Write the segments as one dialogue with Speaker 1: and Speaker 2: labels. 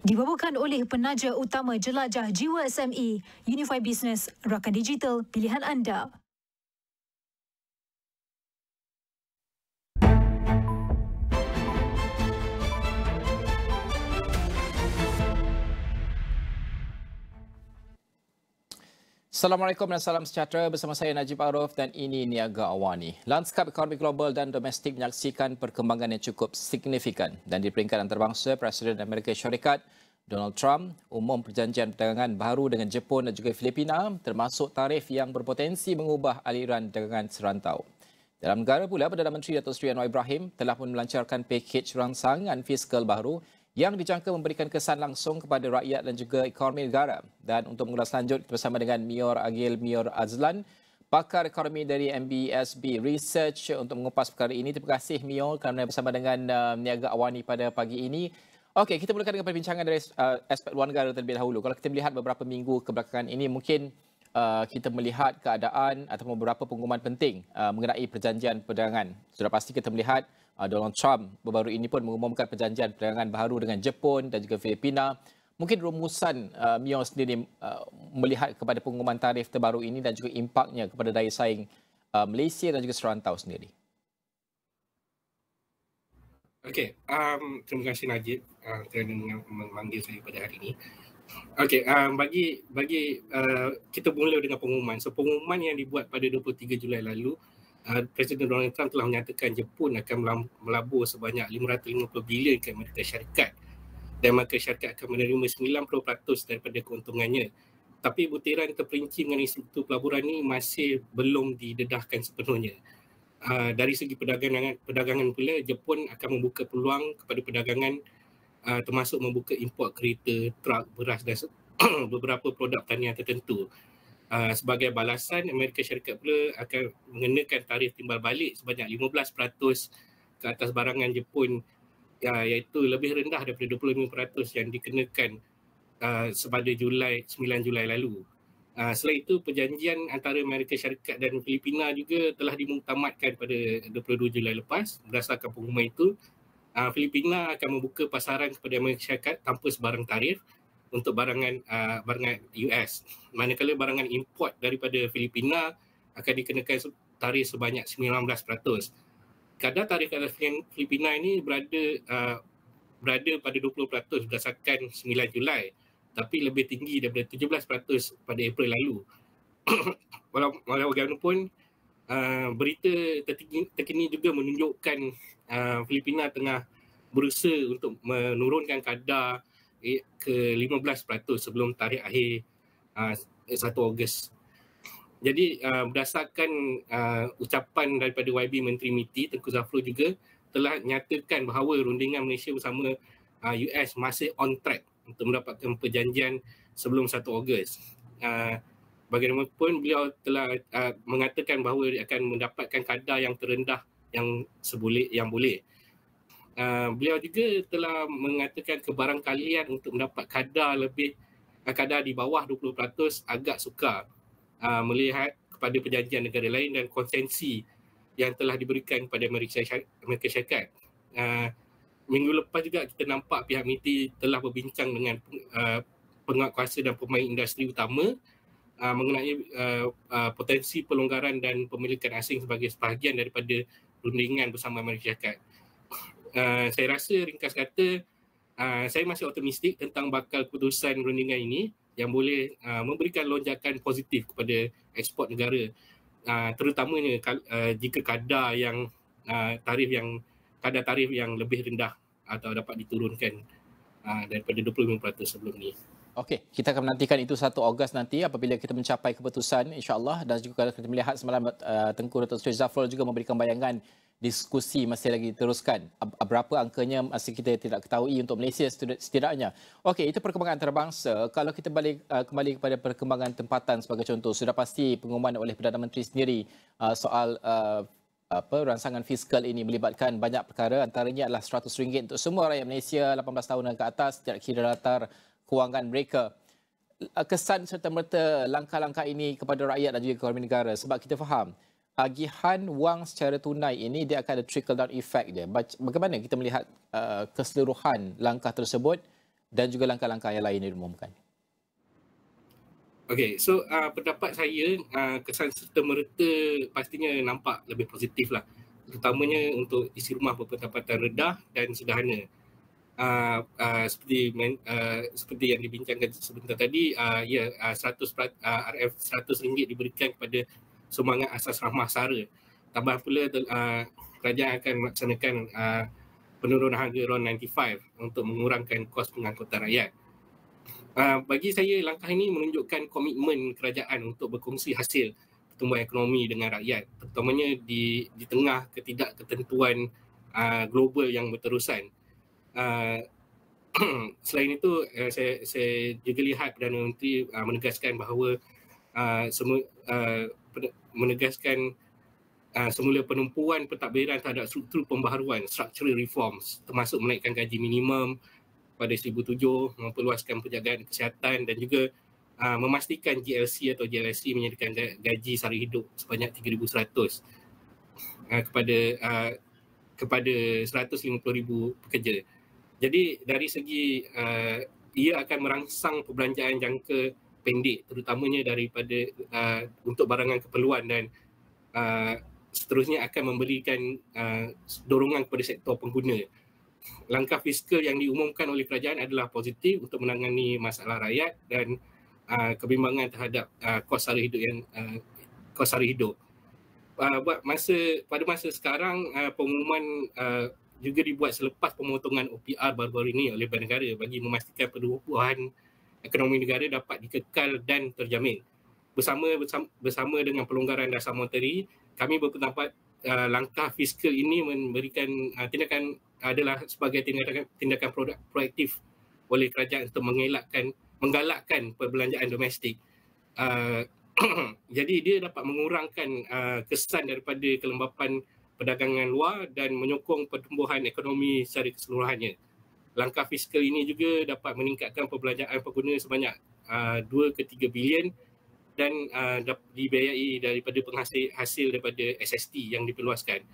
Speaker 1: Dibawakan oleh penaja utama jelajah jiwa SME, Unify Business, rakan digital pilihan anda.
Speaker 2: Assalamualaikum dan salam sejahtera, bersama saya Najib Aroff dan ini Niaga Awani. Lanskap ekonomi global dan domestik menyaksikan perkembangan yang cukup signifikan dan di peringkat antarabangsa, Presiden Amerika Syarikat Donald Trump umum perjanjian perdagangan baru dengan Jepun dan juga Filipina termasuk tarif yang berpotensi mengubah aliran dagangan serantau. Dalam negara pula, Perdana Menteri Datuk Seri Anwar Ibrahim telah pun melancarkan pakej rangsangan fiskal baru yang dijangka memberikan kesan langsung kepada rakyat dan juga ekonomi negara. Dan untuk mengulas lanjut, kita bersama dengan Mior Azlan, pakar ekonomi dari MBSB Research untuk mengupas perkara ini. Terima kasih Mior kerana bersama dengan Niaga Awani pada pagi ini. Okey, kita mulakan dengan perbincangan dari aspek luar negara terlebih dahulu. Kalau kita melihat beberapa minggu kebelakangan ini, mungkin kita melihat keadaan ataupun beberapa pengumuman penting mengenai perjanjian perdagangan. Sudah pasti kita melihat Donald Trump baru ini pun mengumumkan perjanjian perdagangan baru dengan Jepun dan juga Filipina. Mungkin rumusan Mio sendiri melihat kepada pengumuman tarif terbaru ini dan juga impaknya kepada daya saing Malaysia dan juga serantau sendiri.
Speaker 3: Okey, terima kasih Najib kerana memanggil saya pada hari ini. Okey, bagi kita mula dengan pengumuman. So pengumuman yang dibuat pada 23 Julai lalu, Presiden Donald Trump telah menyatakan Jepun akan melabur sebanyak 550 bilion ke Amerika Syarikat dan Amerika Syarikat akan menerima 90% daripada keuntungannya. Tapi butiran terperinci mengenai struktur pelaburan ini masih belum didedahkan sepenuhnya. Dari segi perdagangan pula, Jepun akan membuka peluang kepada perdagangan termasuk membuka import kereta, truk, beras dan beberapa produk tanian tertentu. Sebagai balasan, Amerika Syarikat pula akan mengenakan tarif timbal balik sebanyak 15% ke atas barangan Jepun, iaitu lebih rendah daripada 25% yang dikenakan pada 9 Julai lalu. Selain itu, perjanjian antara Amerika Syarikat dan Filipina juga telah dimuktamadkan pada 22 Julai lepas. Berdasarkan pengumuman itu, Filipina akan membuka pasaran kepada Amerika Syarikat tanpa sebarang tarif untuk barangan US. Manakala barangan import daripada Filipina akan dikenakan tarif sebanyak 19%. Kadar tarif atas Filipina ini berada pada 20% berdasarkan 9 Julai, tapi lebih tinggi daripada 17% pada April lalu. Walau bagaimanapun, berita terkini juga menunjukkan Filipina tengah berusaha untuk menurunkan kadar ke 15% sebelum tarikh akhir 1 Ogos. Jadi berdasarkan ucapan daripada YB Menteri MITI Tengku Zafrul juga telah nyatakan bahawa rundingan Malaysia bersama US masih on track untuk mendapatkan perjanjian sebelum 1 Ogos. Bagaimanapun beliau telah mengatakan bahawa dia akan mendapatkan kadar yang terendah yang boleh. Beliau juga telah mengatakan kebarangkalian untuk mendapat kadar di bawah 20% agak sukar melihat kepada perjanjian negara lain dan konsensi yang telah diberikan kepada Amerika Syarikat. Minggu lepas juga kita nampak pihak MITI telah berbincang dengan penguatkuasa dan pemain industri utama mengenai potensi pelonggaran dan pemilikan asing sebagai sebahagian daripada rundingan bersama Amerika Syarikat. Saya rasa ringkas kata, saya masih optimistik tentang bakal keputusan rundingan ini yang boleh memberikan lonjakan positif kepada ekspor negara, terutamanya jika kadar tarif yang lebih rendah atau dapat diturunkan daripada 25% sebelum ini.
Speaker 2: Okey, kita akan menantikan itu 1 Ogos nanti apabila kita mencapai keputusan insya-Allah, dan juga kalau kita melihat semalam Tengku Datuk Seri Zafrul juga memberikan bayangan diskusi masih lagi diteruskan. Berapa angkanya masih kita tidak ketahui untuk Malaysia setidaknya. Okey, itu perkembangan antarabangsa. Kalau kita kembali kepada perkembangan tempatan sebagai contoh, sudah pasti pengumuman oleh Perdana Menteri sendiri soal rangsangan fiskal ini melibatkan banyak perkara, antaranya adalah RM100 untuk semua rakyat Malaysia 18 tahun dan ke atas, tidak kira latar kewangan mereka. Kesan serta-merta langkah-langkah ini kepada rakyat dan juga ekonomi negara, sebab kita faham agihan wang secara tunai ini dia akan ada trickle down effect dia. Bagaimana kita melihat keseluruhan langkah tersebut dan juga langkah-langkah yang lain yang diumumkan?
Speaker 3: Okey, so pendapat saya kesan serta-merta pastinya nampak lebih positif lah. Terutamanya untuk isi rumah berpendapatan rendah dan sederhana. Seperti yang dibincangkan sebentar tadi, 100 RM100 diberikan kepada sumbangan asas rahmah sara. Tambah pula kerajaan akan melaksanakan penurunan harga RON 95 untuk mengurangkan kos pengangkutan rakyat. Bagi saya langkah ini menunjukkan komitmen kerajaan untuk berkongsi hasil pertumbuhan ekonomi dengan rakyat, terutamanya di tengah ketidakketentuan global yang berterusan. Selain itu, saya juga lihat Perdana Menteri menegaskan bahawa semula penumpuan pentadbiran terhadap struktur pembaharuan, structural reforms, termasuk menaikkan gaji minimum pada 1007, memperluaskan penjagaan kesihatan dan juga memastikan GLC atau GLSC menyediakan gaji sara hidup sebanyak 3,100 kepada 150,000 pekerja. Jadi dari segi ia akan merangsang perbelanjaan jangka pendek, terutamanya daripada untuk barangan keperluan, dan seterusnya akan memberikan dorongan kepada sektor pengguna. Langkah fiskal yang diumumkan oleh kerajaan adalah positif untuk menangani masalah rakyat dan kebimbangan terhadap kos sara hidup. Pada masa sekarang, pengumuman juga dibuat selepas pemotongan OPR baru-baru ini oleh Bank Negara bagi memastikan pertumbuhan ekonomi negara dapat dikekal dan terjamin. Bersama dengan pelonggaran dasar monetary, kami berpendapat langkah fiskal ini memberikan tindakan adalah sebagai tindakan proaktif oleh kerajaan untuk menggalakkan perbelanjaan domestik. Jadi dia dapat mengurangkan kesan daripada kelembapan perdagangan luar dan menyokong pertumbuhan ekonomi secara keseluruhannya. Langkah fiskal ini juga dapat meningkatkan perbelanjaan pengguna sebanyak 2 ke 3 bilion dan dibiayai daripada hasil daripada SST yang diperluaskan.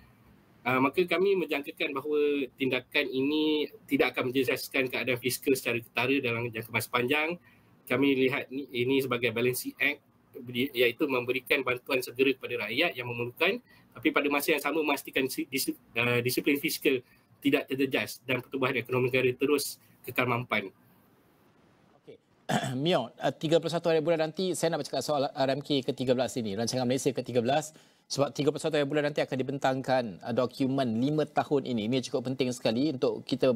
Speaker 3: Maka kami menjangkakan bahawa tindakan ini tidak akan menjejaskan keadaan fiskal secara ketara dalam jangka masa panjang. Kami lihat ini sebagai balancing act, iaitu memberikan bantuan segera kepada rakyat yang memerlukan, tapi pada masa yang sama memastikan disiplin fiskal tidak terjejas dan pertumbuhan ekonomi negara terus kekal mampan.
Speaker 2: Mio, 31 hari bulan nanti saya nak bercakap soal RMK ke-13 ini, Rancangan Malaysia ke-13, sebab 31 hari bulan nanti akan dibentangkan dokumen 5 tahun ini. Ini cukup penting sekali untuk kita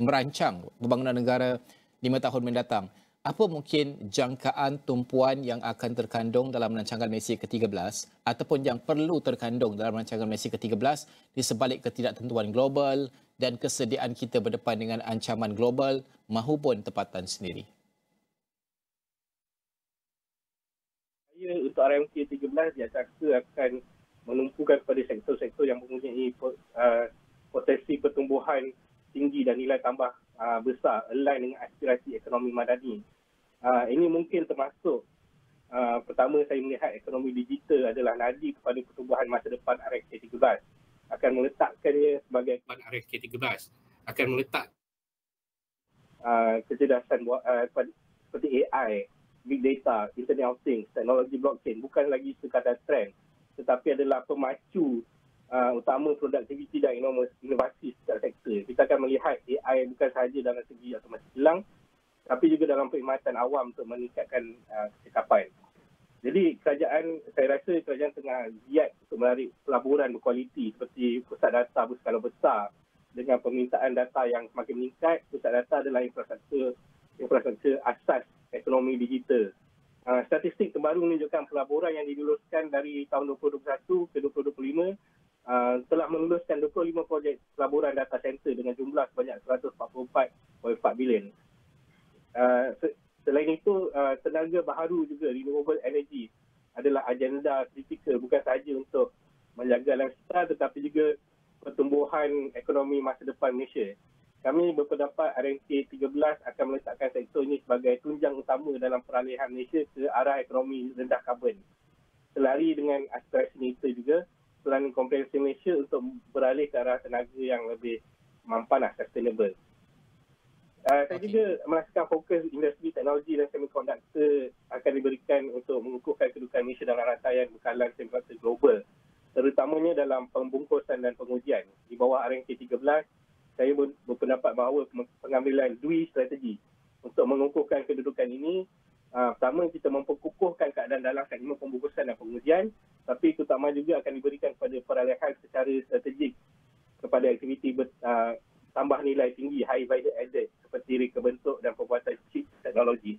Speaker 2: merancang pembangunan negara 5 tahun mendatang. Apa mungkin jangkaan tumpuan yang akan terkandung dalam Rancangan Malaysia ke-13 ataupun yang perlu terkandung dalam Rancangan Malaysia ke-13 di sebalik ketidaktentuan global dan kesediaan kita berdepan dengan ancaman global mahupun tempatan sendiri?
Speaker 4: Untuk RMK 13, dia akan menumpukan kepada sektor-sektor yang mempunyai potensi pertumbuhan tinggi dan nilai tambah besar, align dengan aspirasi ekonomi madani. Ini mungkin termasuk, pertama saya melihat ekonomi digital adalah nadi kepada pertumbuhan masa depan RMK 13. Akan meletakkannya sebagai
Speaker 3: RMK 13 akan meletak
Speaker 4: kecerdasan seperti AI, Big Data, Internet of Things, teknologi blockchain bukan lagi sekadar trend, tetapi adalah pemacu utama produktiviti dan inovasi setiap sektor. Kita akan melihat AI bukan sahaja dalam segi otomasi kilang, tapi juga dalam perkhidmatan awam untuk meningkatkan kecekapan. Jadi saya rasa kerajaan tengah giat untuk menarik pelaburan berkualiti seperti pusat data berskala besar dengan permintaan data yang semakin meningkat. Pusat data adalah infrastruktur asas ekonomi digital. Statistik terbaru menunjukkan pelaburan yang diluluskan dari tahun 2021 ke 2025 telah meluluskan 25 projek pelaburan data center dengan jumlah sebanyak 144.4 bilion. Selain itu, tenaga baharu juga, renewable energy adalah agenda kritikal bukan sahaja untuk menjaga lifestyle tetapi juga pertumbuhan ekonomi masa depan Malaysia. Kami berpendapat RMK 13 akan meletakkan sektor ini sebagai tunjang utama dalam peralihan Malaysia ke arah ekonomi rendah karbon. Selari dengan aspirasi kita juga, Pelan Komprehensif Malaysia untuk beralih ke arah tenaga yang lebih mampan, sustainable. Saya juga merasakan fokus industri teknologi dan semikonduktor akan diberikan untuk mengukuhkan kedudukan Malaysia dalam rantaian bekalan semikonduktor global, terutamanya dalam pembungkusan dan pengujian. Di bawah RMK 13, saya berpendapat bahawa pengambilan dua strategi untuk mengukuhkan kedudukan ini. Pertama, kita memperkukuhkan keadaan dalam segmen pembungkusan dan pengujian, tapi terutama juga akan diberikan kepada perolehan secara strategik kepada aktiviti tambah nilai tinggi high value added seperti reka bentuk dan pembuatan chip teknologi.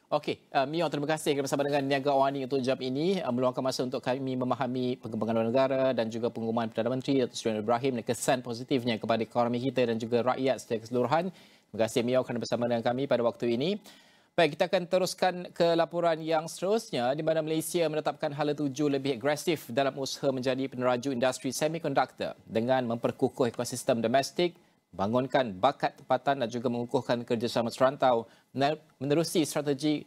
Speaker 2: Okey, Mio, terima kasih bersama dengan Niaga Awani untuk jam ini, meluangkan masa untuk kami memahami perkembangan luar negara dan juga pengumuman Perdana Menteri Datuk Seri Ibrahim dan kesan positifnya kepada ekonomi kita dan juga rakyat secara keseluruhan. Terima kasih Mio kerana bersama dengan kami pada waktu ini. Baik, kita akan teruskan ke laporan yang seterusnya di mana Malaysia menetapkan hala tuju lebih agresif dalam usaha menjadi peneraju industri semikonduktor dengan memperkukuh ekosistem domestik, bangunkan bakat tempatan dan juga mengukuhkan kerjasama serantau menerusi strategi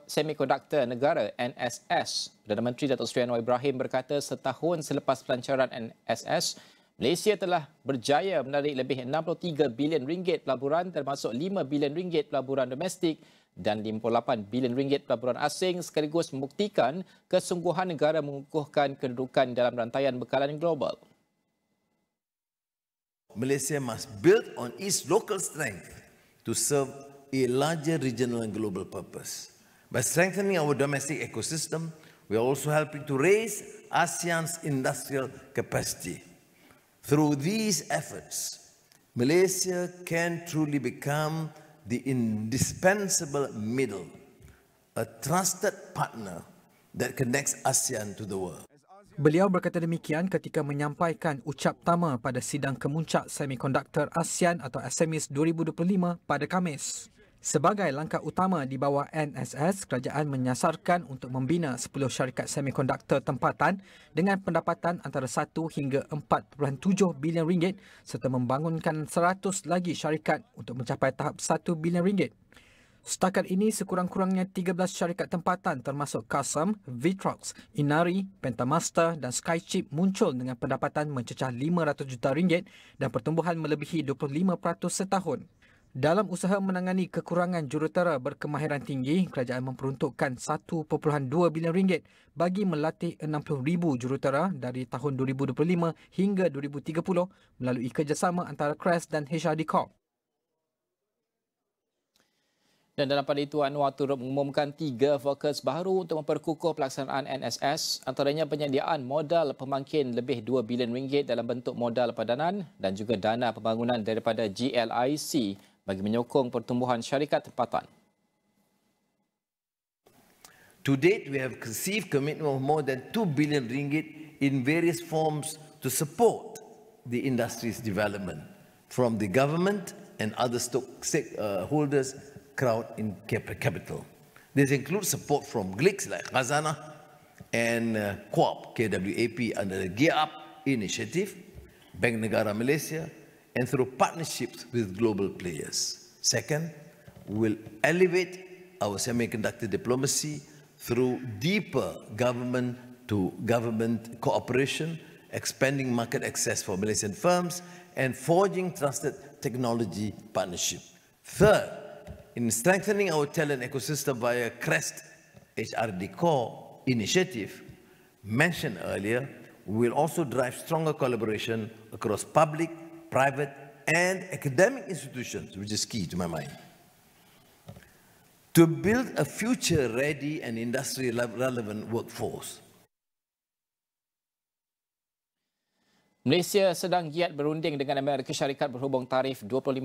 Speaker 2: semikonduktor negara NSS. Perdana Menteri Datuk Seri Ibrahim berkata setahun selepas pelancaran NSS, Malaysia telah berjaya menarik lebih 63 bilion ringgit pelaburan termasuk 5 bilion ringgit pelaburan domestik dan 58 bilion ringgit pelaburan asing sekaligus membuktikan kesungguhan negara mengukuhkan kedudukan dalam rantaian bekalan global.
Speaker 5: Malaysia must build on its local strength to serve a larger regional and global purpose. By strengthening our domestic ecosystem, we are also helping to raise ASEAN's industrial capacity. Through these efforts, Malaysia can truly become the indispensable middle, a trusted partner that connects ASEAN to the world.
Speaker 6: Beliau berkata demikian ketika menyampaikan ucap tama pada sidang kemuncak semikonduktor ASEAN atau SMEs 2025 pada Khamis. Sebagai langkah utama di bawah NSS, kerajaan menyasarkan untuk membina 10 syarikat semikonduktor tempatan dengan pendapatan antara 1 hingga 4.7 bilion ringgit serta membangunkan 100 lagi syarikat untuk mencapai tahap 1 bilion ringgit. Setakat ini, sekurang-kurangnya 13 syarikat tempatan termasuk Kasam, Vitrox, Inari, Pentamaster dan Skychip muncul dengan pendapatan mencecah 500 juta ringgit dan pertumbuhan melebihi 25% setahun. Dalam usaha menangani kekurangan jurutera berkemahiran tinggi, kerajaan memperuntukkan 1.2 bilion ringgit bagi melatih 60,000 jurutera dari tahun 2025 hingga 2030 melalui kerjasama antara CRES dan HRD Corp.
Speaker 2: Dan dalam pada itu, Anwar turut mengumumkan 3 fokus baru untuk memperkukuh pelaksanaan NSS, antaranya penyediaan modal pemangkin lebih 2 bilion ringgit dalam bentuk modal padanan dan juga dana pembangunan daripada GLIC bagi menyokong pertumbuhan syarikat tempatan.
Speaker 5: To date, we have received commitment of more than 2 billion ringgit in various forms to support the industry's development from the government and other stakeholders crowd in capital. This includes support from GLICs like Khazanah and Co-op KWAP under the Gear Up initiative, Bank Negara Malaysia, and through partnerships with global players. Second, we will elevate our semiconductor diplomacy through deeper government-to-government cooperation, expanding market access for Malaysian firms, and forging trusted technology partnership. Third, in strengthening our talent ecosystem via CREST HRD Core initiative mentioned earlier, we will also drive stronger collaboration across public, private and academic institutions, which is key to my mind, to build a future-ready and industry-relevant workforce.
Speaker 2: Malaysia sedang giat berunding dengan Amerika Syarikat berhubung tarif 25%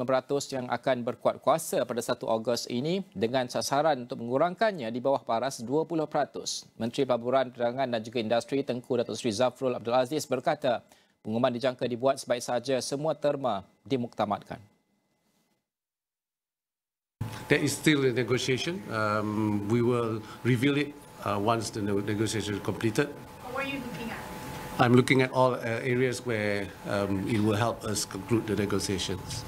Speaker 2: yang akan berkuat kuasa pada 1 Ogos ini dengan sasaran untuk mengurangkannya di bawah paras 20%. Menteri Pelaburan, Perdagangan dan juga Industri Tengku Datuk Seri Zafrul Abdul Aziz berkata, pengumuman dijangka dibuat sebaik sahaja semua terma dimuktamadkan.
Speaker 7: There is still a negotiation. We will reveal it once the negotiation is completed.
Speaker 8: What are you looking at?
Speaker 7: I'm looking at all areas where it will help us conclude the negotiations.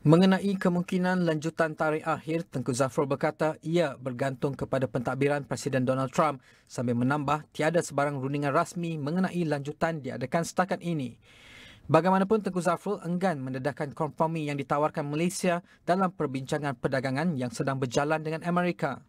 Speaker 6: Mengenai kemungkinan lanjutan tarikh akhir, Tengku Zafrul berkata ia bergantung kepada pentadbiran Presiden Donald Trump sambil menambah tiada sebarang rundingan rasmi mengenai lanjutan diadakan setakat ini. Bagaimanapun, Tengku Zafrul enggan mendedahkan kompromi yang ditawarkan Malaysia dalam perbincangan perdagangan yang sedang berjalan dengan Amerika.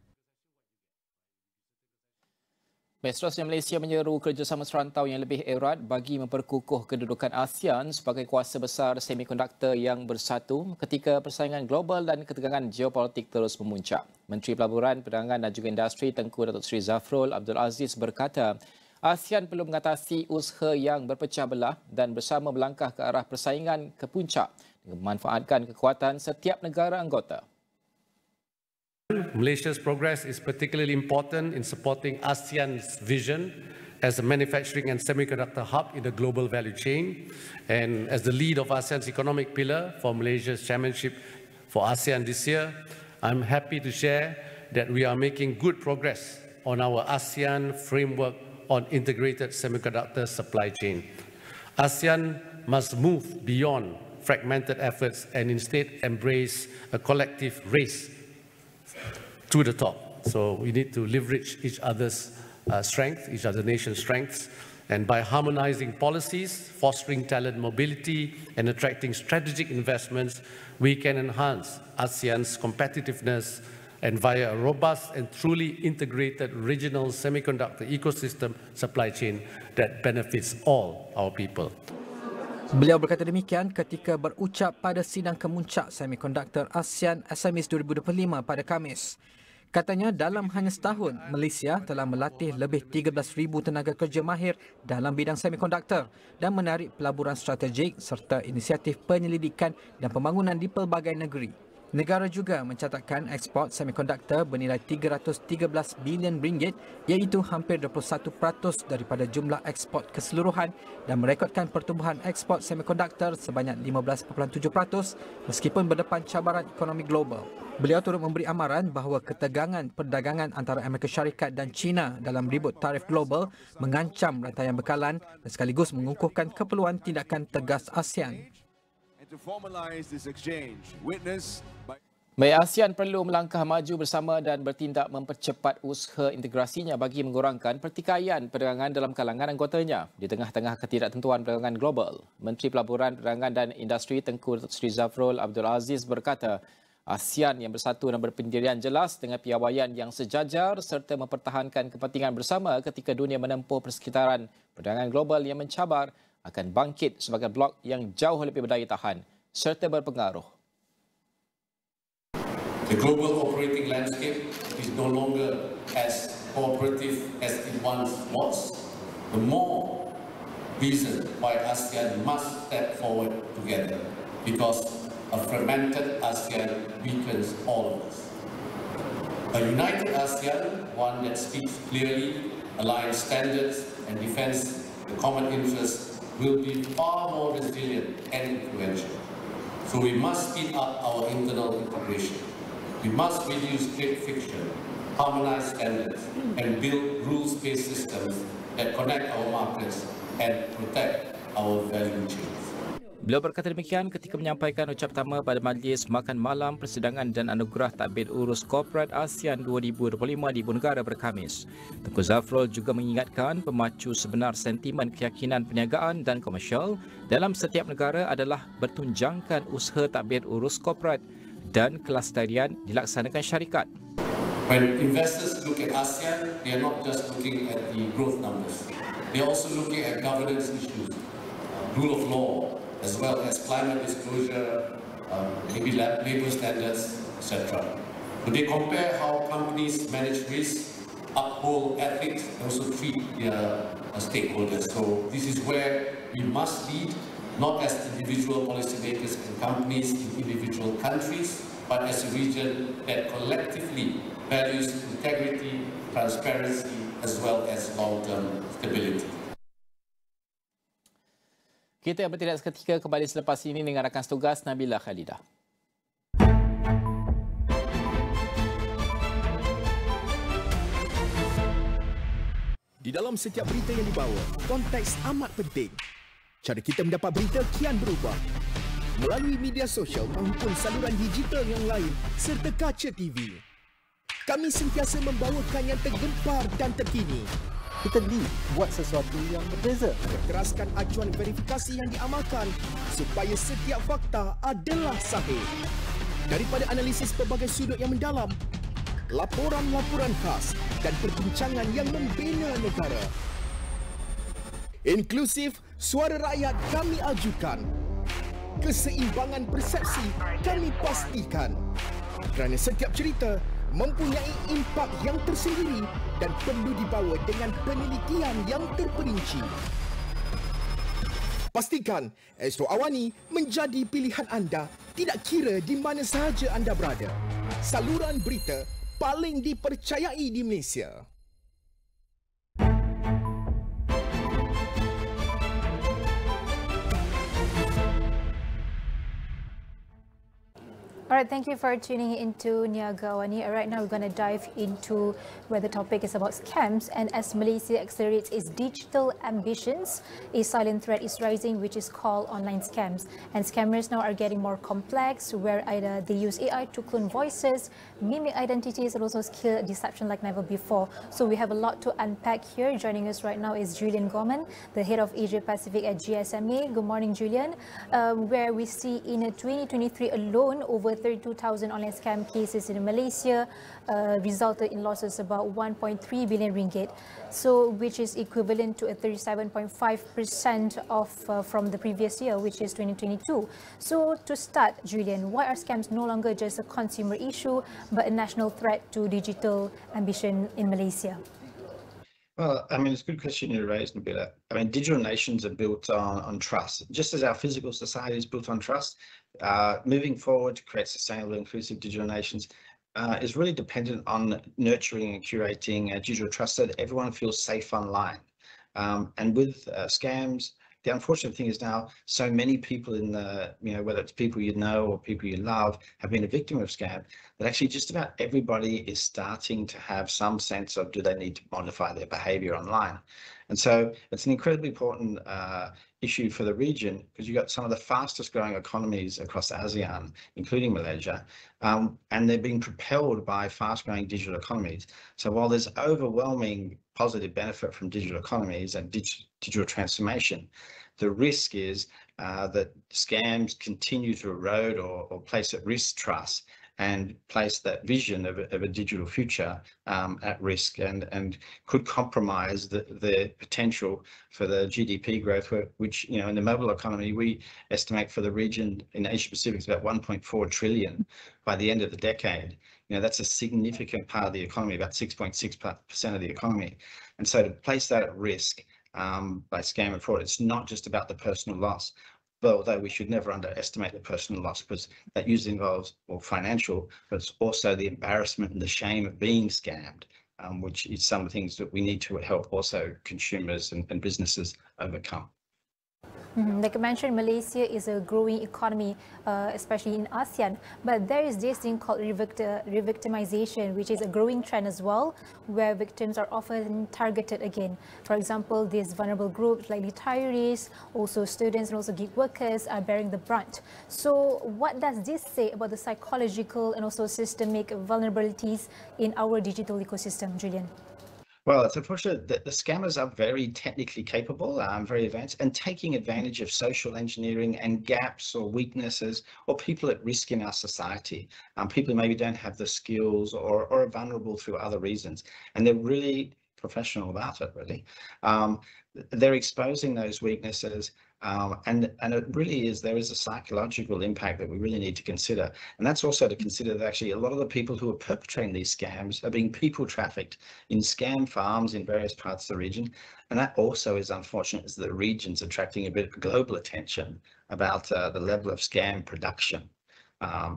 Speaker 2: Seterusnya, Malaysia menyeru kerjasama serantau yang lebih erat bagi memperkukuh kedudukan ASEAN sebagai kuasa besar semikonduktor yang bersatu ketika persaingan global dan ketegangan geopolitik terus memuncak. Menteri Pelaburan, Perdagangan dan juga Industri Tengku Datuk Seri Zafrul Abdul Aziz berkata, ASEAN perlu mengatasi usaha yang berpecah belah dan bersama melangkah ke arah persaingan ke puncak dengan memanfaatkan kekuatan setiap negara anggota.
Speaker 7: Malaysia's progress is particularly important in supporting ASEAN's vision as a manufacturing and semiconductor hub in the global value chain. And as the lead of ASEAN's economic pillar for Malaysia's chairmanship for ASEAN this year, I'm happy to share that we are making good progress on our ASEAN framework on integrated semiconductor supply chain. ASEAN must move beyond fragmented efforts and instead embrace a collective race to the top. So we need to leverage each other's strength, each other's nation's strengths, and by harmonizing policies, fostering talent mobility, and attracting strategic investments, we can enhance ASEAN's competitiveness and via a robust and truly integrated regional semiconductor ecosystem supply chain that benefits all our people.
Speaker 6: Beliau berkata demikian ketika berucap pada sidang kemuncak semikonduktor ASEAN SMEs 2025 pada Khamis. Katanya dalam hanya setahun, Malaysia telah melatih lebih 13,000 tenaga kerja mahir dalam bidang semikonduktor dan menarik pelaburan strategik serta inisiatif penyelidikan dan pembangunan di pelbagai negeri. Negara juga mencatatkan ekspor semikonduktor bernilai 313 bilion ringgit iaitu hampir 21% daripada jumlah ekspor keseluruhan dan merekodkan pertumbuhan ekspor semikonduktor sebanyak 15.7% meskipun berdepan cabaran ekonomi global. Beliau turut memberi amaran bahawa ketegangan perdagangan antara Amerika Syarikat dan China dalam ribut tarif global mengancam rantaian bekalan dan sekaligus mengukuhkan keperluan tindakan tegas ASEAN.
Speaker 2: ASEAN perlu melangkah maju bersama dan bertindak mempercepat usaha integrasinya bagi mengurangkan pertikaian perdagangan dalam kalangan anggotanya di tengah-tengah ketidaktentuan perdagangan global. Menteri Pelaburan, Perdagangan dan Industri Tengku Datuk Seri Zafrul Abdul Aziz berkata, ASEAN yang bersatu dan berpendirian jelas dengan piawaian yang sejajar serta mempertahankan kepentingan bersama ketika dunia menempuh persekitaran perdagangan global yang mencabar akan bangkit sebagai blok yang jauh lebih berdaya tahan serta berpengaruh.
Speaker 7: The global operating landscape is no longer as cooperative as it once was. The more reason why ASEAN must step forward together because a fragmented ASEAN weakens all of us. A united ASEAN, one that speaks clearly, aligns standards and defends the common interests, will be far more resilient and influential. So we must speed up our internal integration. We must reduce trade friction, harmonize standards, and build rules-based systems that connect our markets and protect our value chains.
Speaker 2: Beliau berkata demikian ketika menyampaikan ucap pertama pada Majlis Makan Malam Persidangan dan Anugerah Tadbir Urus Korporat ASEAN 2025 di Ibu Negara pada Khamis. Tengku Zafrul juga mengingatkan pemacu sebenar sentimen keyakinan perniagaan dan komersial dalam setiap negara adalah bertunjangkan usaha tadbir urus korporat dan kelestarian dilaksanakan syarikat.
Speaker 7: When investors look at ASEAN, they are not just looking at the growth numbers. They are also looking at governance issues, rule of law, as well as climate disclosure, maybe labor standards, etc. So they compare how companies manage risk, uphold ethics, and also treat their stakeholders. So this is where we must lead, not as individual policymakers and companies in individual countries, but as a region that collectively values integrity, transparency, as well as long-term stability.
Speaker 2: Kita bertindak seketika kembali selepas ini dengan rakan setugas Nabila Khalidah.
Speaker 8: Di dalam setiap berita yang dibawa, konteks amat penting. Cara kita mendapat berita kian berubah. Melalui media sosial maupun saluran digital yang lain serta kaca TV. Kami sentiasa membawakan yang tergempar dan terkini.
Speaker 9: kita lead buat sesuatu yang berbeza.
Speaker 8: Teraskan acuan verifikasi yang diamalkan supaya setiap fakta adalah sahih. Daripada analisis pelbagai sudut yang mendalam, laporan-laporan khas dan perbincangan yang membina negara. Inklusif, suara rakyat kami ajukan. Keseimbangan persepsi kami pastikan. Kerana setiap cerita mempunyai impak yang tersendiri dan perlu dibawa dengan penelitian yang terperinci. Pastikan Astro AWANI menjadi pilihan anda tidak kira di mana sahaja anda berada. Saluran berita paling dipercayai di Malaysia.
Speaker 1: All right, thank you for tuning into Niaga Awani. Right now, we're going to dive into where the topic is about scams. And as Malaysia accelerates its digital ambitions, a silent threat is rising, which is called online scams. And scammers now are getting more complex, where either they use AI to clone voices, mimic identities, and also skill deception like never before. So we have a lot to unpack here. Joining us right now is Julian Gorman, the head of Asia Pacific at GSMA. Good morning, Julian. Where we see in 2023 alone, over 32,000 online scam cases in Malaysia resulted in losses about 1.3 billion ringgit, so which is equivalent to a 37.5% of from the previous year, which is 2022. So to start, Julian, why are scams no longer just a consumer issue but a national threat to digital ambition in Malaysia?
Speaker 10: Well, I mean, it's a good question you raised, Nabila. I mean, digital nations are built on trust, just as our physical society is built on trust. Moving forward to create sustainable, inclusive digital nations is really dependent on nurturing and curating digital trust so that everyone feels safe online. And with scams, the unfortunate thing is now so many people in the, whether it's people you know or people you love, have been a victim of scam, that actually just about everybody is starting to have some sense of, do they need to modify their behavior online? And so it's an incredibly important issue for the region, because you've got some of the fastest growing economies across ASEAN, including Malaysia, and they're being propelled by fast growing digital economies. So while there's overwhelming positive benefit from digital economies and digital transformation, the risk is that scams continue to erode or place at risk trust and place that vision of a digital future at risk, and could compromise the potential for the GDP growth, which, in the mobile economy, we estimate for the region in Asia Pacific is about 1.4 trillion by the end of the decade. That's a significant part of the economy, about 6.6% of the economy. And so to place that at risk by scam and fraud, it's not just about the personal loss, but although we should never underestimate the personal loss, because that usually involves financial, but it's also the embarrassment and the shame of being scammed, which is some of the things that we need to help also consumers and businesses overcome.
Speaker 1: Like I mentioned, Malaysia is a growing economy, especially in ASEAN, but there is this thing called revictimization, which is a growing trend as well, where victims are often targeted again. For example, these vulnerable groups like retirees, also students and also gig workers are bearing the brunt. So what does this say about the psychological and also systemic vulnerabilities in our digital ecosystem, Julian?
Speaker 10: Well, it's unfortunate that the scammers are very technically capable, very advanced, and taking advantage of social engineering and gaps or weaknesses or people at risk in our society. People who maybe don't have the skills or are vulnerable through other reasons. And they're really professional about it, really. They're exposing those weaknesses, and it really is, there is a psychological impact that we really need to consider. And that's also to consider that actually a lot of the people who are perpetrating these scams are being people trafficked in scam farms in various parts of the region. And that also is unfortunate, as the region's attracting a bit of global attention about the level of scam production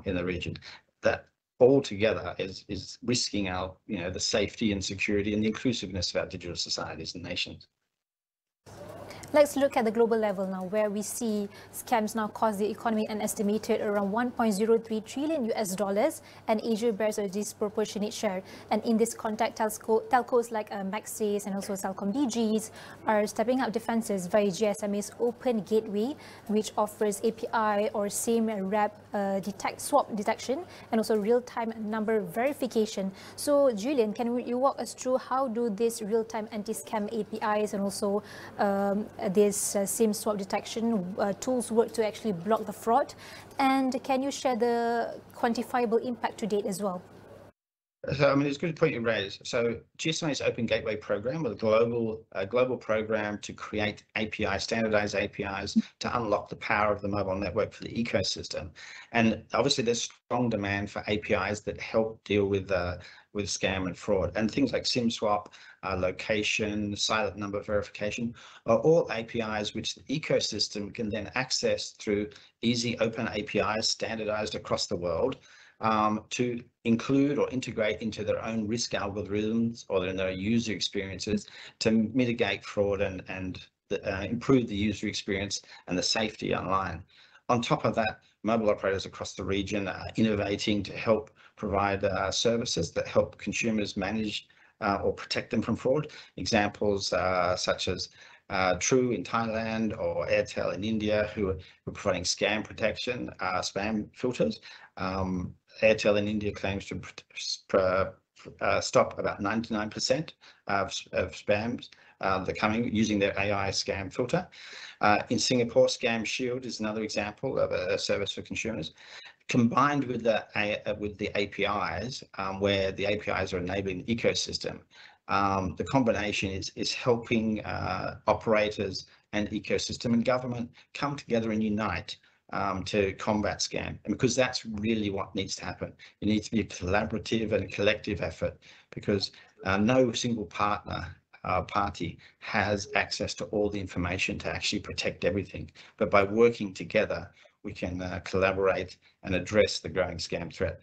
Speaker 10: in the region. That altogether is risking our, the safety and security and the inclusiveness of our digital societies and nations.
Speaker 1: Let's look at the global level now, where we see scams now cost the economy an estimated around 1.03 trillion US dollars, and Asia bears a disproportionate share. And in this context, telcos like Maxis and also Celcom DGs are stepping up defenses via GSMA's Open Gateway, which offers API or same rep swap detection and also real-time number verification. So, Julian, can you walk us through how do these real-time anti-scam APIs and also this SIM swap detection tools work to actually block the fraud? And can you share the quantifiable impact to date as well?
Speaker 10: So, I mean, it's a good point you raised. So, GSMA's Open Gateway program was a global program to create APIs, standardized APIs, to unlock the power of the mobile network for the ecosystem. And obviously, there's strong demand for APIs that help deal with scam and fraud. And things like SIM swap, location, silent number verification are all APIs which the ecosystem can then access through easy open APIs standardized across the world. To include or integrate into their own risk algorithms or in their user experiences to mitigate fraud and improve the user experience and the safety online. On top of that, mobile operators across the region are innovating to help provide services that help consumers manage or protect them from fraud. Examples such as True in Thailand or Airtel in India, who are providing scam protection, spam filters. Airtel in India claims to stop about 99% of spams that coming using their AI scam filter. In Singapore, Scam Shield is another example of a service for consumers. Combined with the APIs, where the APIs are enabling the ecosystem, the combination is helping operators and ecosystem and government come together and unite to combat scam. And because that's really what needs to happen. It needs to be a collaborative and collective effort, because no single party has access to all the information to actually protect everything. But by working together, we can collaborate and address the growing scam threat.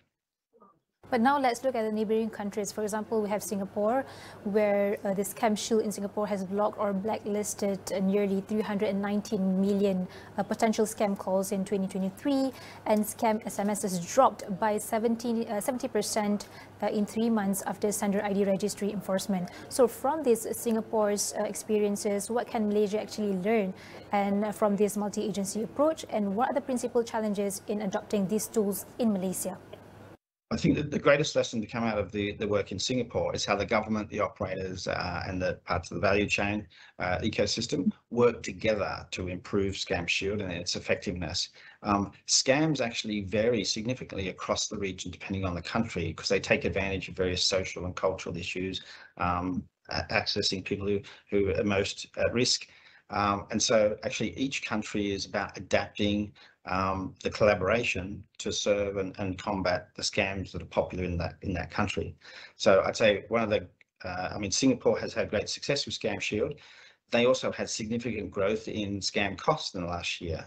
Speaker 1: But now let's look at the neighboring countries. For example, we have Singapore, where the Scam Shield in Singapore has blocked or blacklisted nearly 319 million potential scam calls in 2023, and scam SMSs dropped by 70% in 3 months after Sender ID registry enforcement. So from this Singapore's experiences, what can Malaysia actually learn and from this multi-agency approach, and what are the principal challenges in adopting these tools in Malaysia?
Speaker 10: I think that the greatest lesson to come out of the work in Singapore is how the government, the operators and the parts of the value chain ecosystem work together to improve Scam Shield and its effectiveness. Scams actually vary significantly across the region depending on the country, because they take advantage of various social and cultural issues, accessing people who are most at risk. And so actually each country is about adapting the collaboration to serve and combat the scams that are popular in that country. So I'd say one of the, Singapore has had great success with Scam Shield. They also had significant growth in scam costs in the last year,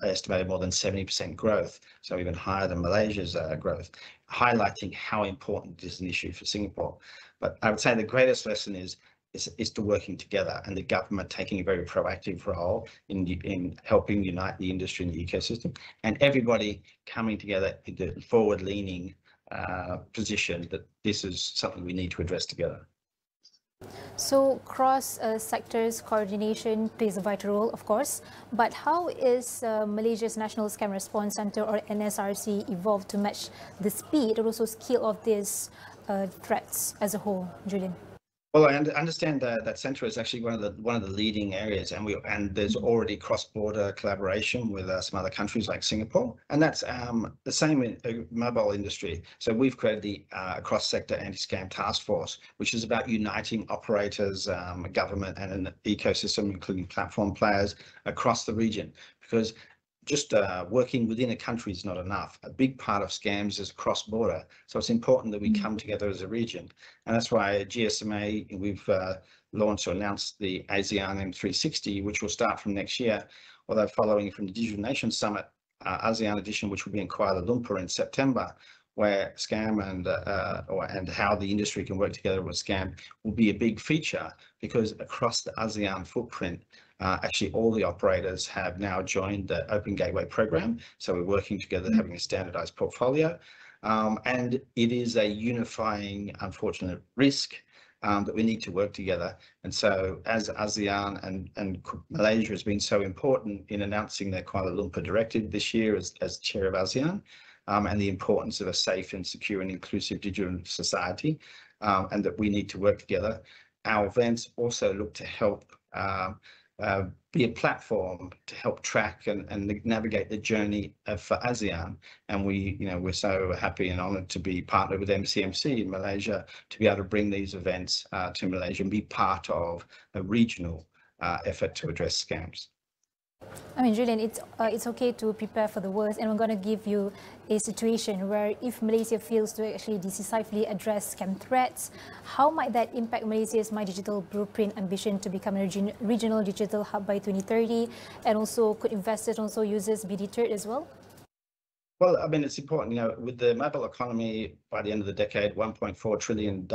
Speaker 10: estimated more than 70% growth, so even higher than Malaysia's growth, highlighting how important this is an issue for Singapore. But I would say the greatest lesson is to working together, and the government taking a very proactive role in helping unite the industry and the ecosystem, and everybody coming together in the forward-leaning position that this is something we need to address together.
Speaker 1: So cross-sectors coordination plays a vital role, of course, but how is Malaysia's National Scam Response Centre, or NSRC, evolved to match the speed or also scale of these threats as a whole, Julian?
Speaker 10: Well, I understand that centre is actually one of the leading areas, and there's already cross-border collaboration with some other countries like Singapore, and that's the same in the mobile industry. So we've created the cross-sector anti-scam task force, which is about uniting operators, government, and an ecosystem, including platform players across the region, because just working within a country is not enough. A big part of scams is cross-border, so it's important that we come together as a region. And that's why GSMA, we've launched or announced the ASEAN M360, which will start from next year, although following from the Digital Nations Summit, ASEAN edition, which will be in Kuala Lumpur in September, where scam and how the industry can work together with scam will be a big feature, because across the ASEAN footprint, Actually, all the operators have now joined the Open Gateway program. So we're working together, having a standardized portfolio. And it is a unifying, unfortunate risk that we need to work together. And so as ASEAN and Malaysia has been so important in announcing their Kuala Lumpur directive this year as chair of ASEAN, and the importance of a safe and secure and inclusive digital society, and that we need to work together. Our events also look to help be a platform to help track and navigate the journey for ASEAN. And we're so happy and honoured to be partnered with MCMC in Malaysia to be able to bring these events to Malaysia and be part of a regional effort to address scams.
Speaker 1: I mean, Julian, it's okay to prepare for the worst, and I'm going to give you a situation where if Malaysia fails to actually decisively address scam threats, how might that impact Malaysia's My Digital Blueprint ambition to become a regional digital hub by 2030? And also, could investors and also users be deterred as well?
Speaker 10: Well, I mean, it's important, with the mobile economy by the end of the decade, $1.4 trillion,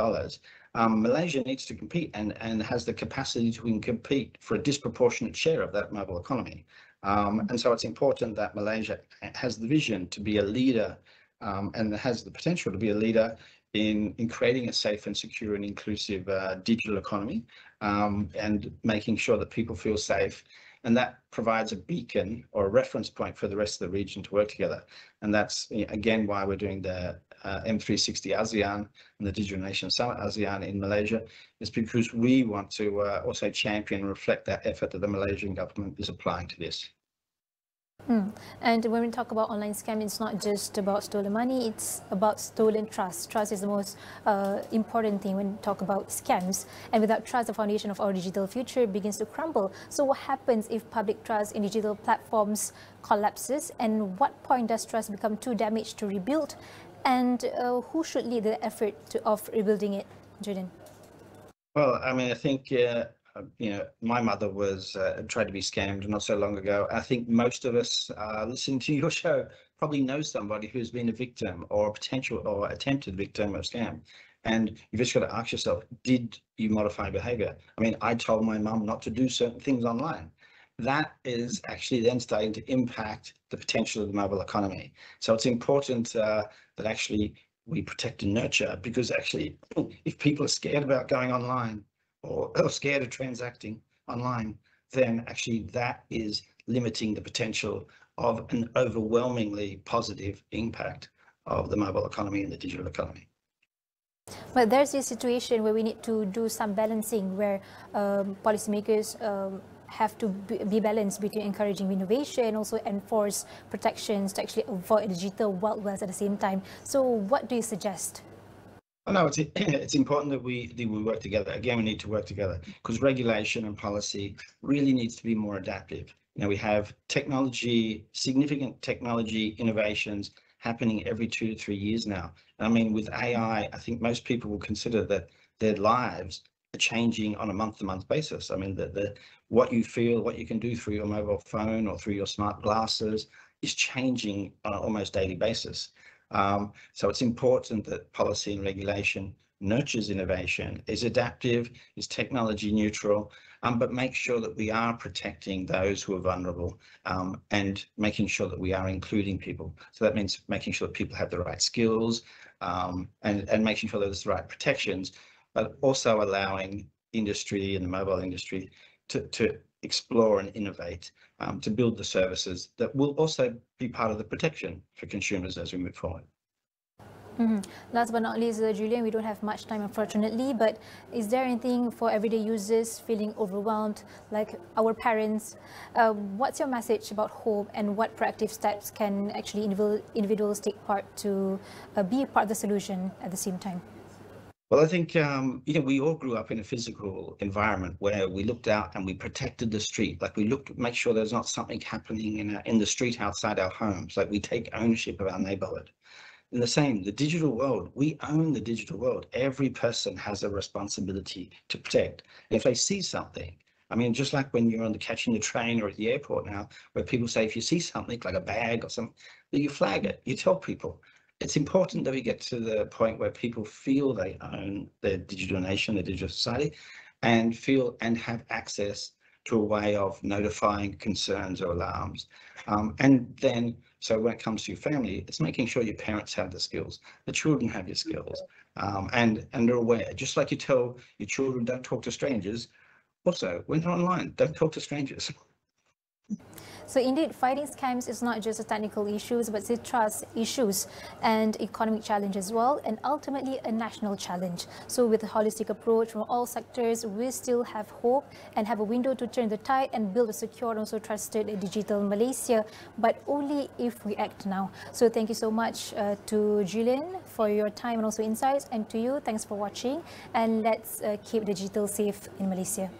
Speaker 10: Malaysia needs to compete and has the capacity to compete for a disproportionate share of that mobile economy. And so it's important that Malaysia has the vision to be a leader and has the potential to be a leader in creating a safe and secure and inclusive digital economy, and making sure that people feel safe. And that provides a beacon or a reference point for the rest of the region to work together. And that's, again, why we're doing the M360 ASEAN and the Digital Nation Summit ASEAN in Malaysia, is because we want to also champion and reflect that effort that the Malaysian government is applying to this.
Speaker 1: And when we talk about online scam, it's not just about stolen money, it's about stolen trust. Trust is the most important thing when we talk about scams. And without trust, the foundation of our digital future begins to crumble. So what happens if public trust in digital platforms collapses? And what point does trust become too damaged to rebuild? And who should lead the effort of rebuilding it, Julian?
Speaker 10: Well, I mean, I think my mother was tried to be scammed not so long ago. I think most of us listening to your show probably know somebody who's been a victim or a potential or attempted victim of scam. And you've just got to ask yourself, did you modify behavior? I mean, I told my mum not to do certain things online. That is actually then starting to impact the potential of the mobile economy. So it's important that actually we protect and nurture, because actually if people are scared about going online or scared of transacting online, then actually that is limiting the potential of an overwhelmingly positive impact of the mobile economy and the digital economy.
Speaker 1: But there's a situation where we need to do some balancing, where policymakers have to be balanced between encouraging innovation and also enforce protections to actually avoid digital Wild West at the same time. So what do you suggest?
Speaker 10: Oh, no, it's important that we work together. Again, we need to work together because regulation and policy really needs to be more adaptive. We have significant technology innovations happening every 2 to 3 years now. I mean, with AI, I think most people will consider that their lives are changing on a month-to-month basis. I mean, what you feel, what you can do through your mobile phone or through your smart glasses is changing on an almost daily basis. So it's important that policy and regulation nurtures innovation, is adaptive, is technology neutral, but make sure that we are protecting those who are vulnerable, and making sure that we are including people. So that means making sure that people have the right skills, and making sure that there's the right protections, but also allowing industry and the mobile industry to explore and innovate, to build the services that will also be part of the protection for consumers as we move forward.
Speaker 1: Last but not least, Julian, we don't have much time, unfortunately, but is there anything for everyday users feeling overwhelmed, like our parents? What's your message about hope, and what proactive steps can actually individuals take part to be part of the solution at the same time?
Speaker 10: Well, I think, we all grew up in a physical environment where we looked out and we protected the street. Like we looked to make sure there's not something happening in the street outside our homes. Like we take ownership of our neighborhood. And the same, the digital world, we own the digital world. Every person has a responsibility to protect. And if they see something, I mean, just like when you're catching the train or at the airport now, where people say, if you see something like a bag or something, you flag it, you tell people. It's important that we get to the point where people feel they own their digital nation, their digital society, and feel and have access to a way of notifying concerns or alarms. And then, so when it comes to your family, it's making sure your parents have the skills, the children have your skills, and they're aware. Just like you tell your children don't talk to strangers, also, when they're online, don't talk to strangers.
Speaker 1: So indeed, fighting scams is not just a technical issues, but it's trust issues and economic challenge as well, and ultimately a national challenge. So with a holistic approach from all sectors, we still have hope and have a window to turn the tide and build a secure and also trusted digital Malaysia, but only if we act now. So thank you so much to Julian for your time and also insights, and to you, thanks for watching, and let's keep digital safe in Malaysia.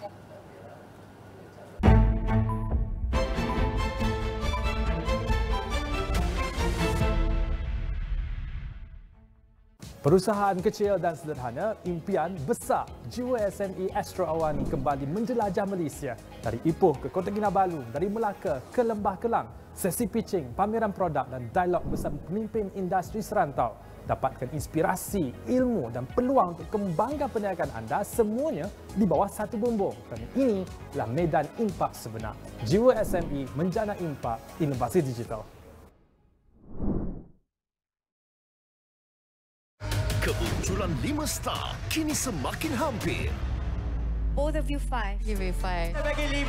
Speaker 9: Perusahaan kecil dan sederhana, impian besar. Jiwa SME Astro AWANI kembali menjelajah Malaysia. Dari Ipoh ke Kota Kinabalu, dari Melaka ke Lembah Kelang. Sesi pitching, pameran produk dan dialog bersama pemimpin industri serantau. Dapatkan inspirasi, ilmu dan peluang untuk kembangkan perniagaan anda semuanya di bawah satu bumbung. Kerana inilah medan impak sebenar. Jiwa SME menjana impak, inovasi digital.
Speaker 8: Kemunculan 5 star kini semakin hampir.
Speaker 11: Both of you 5.
Speaker 12: Give me 5.
Speaker 11: Saya bagi 5.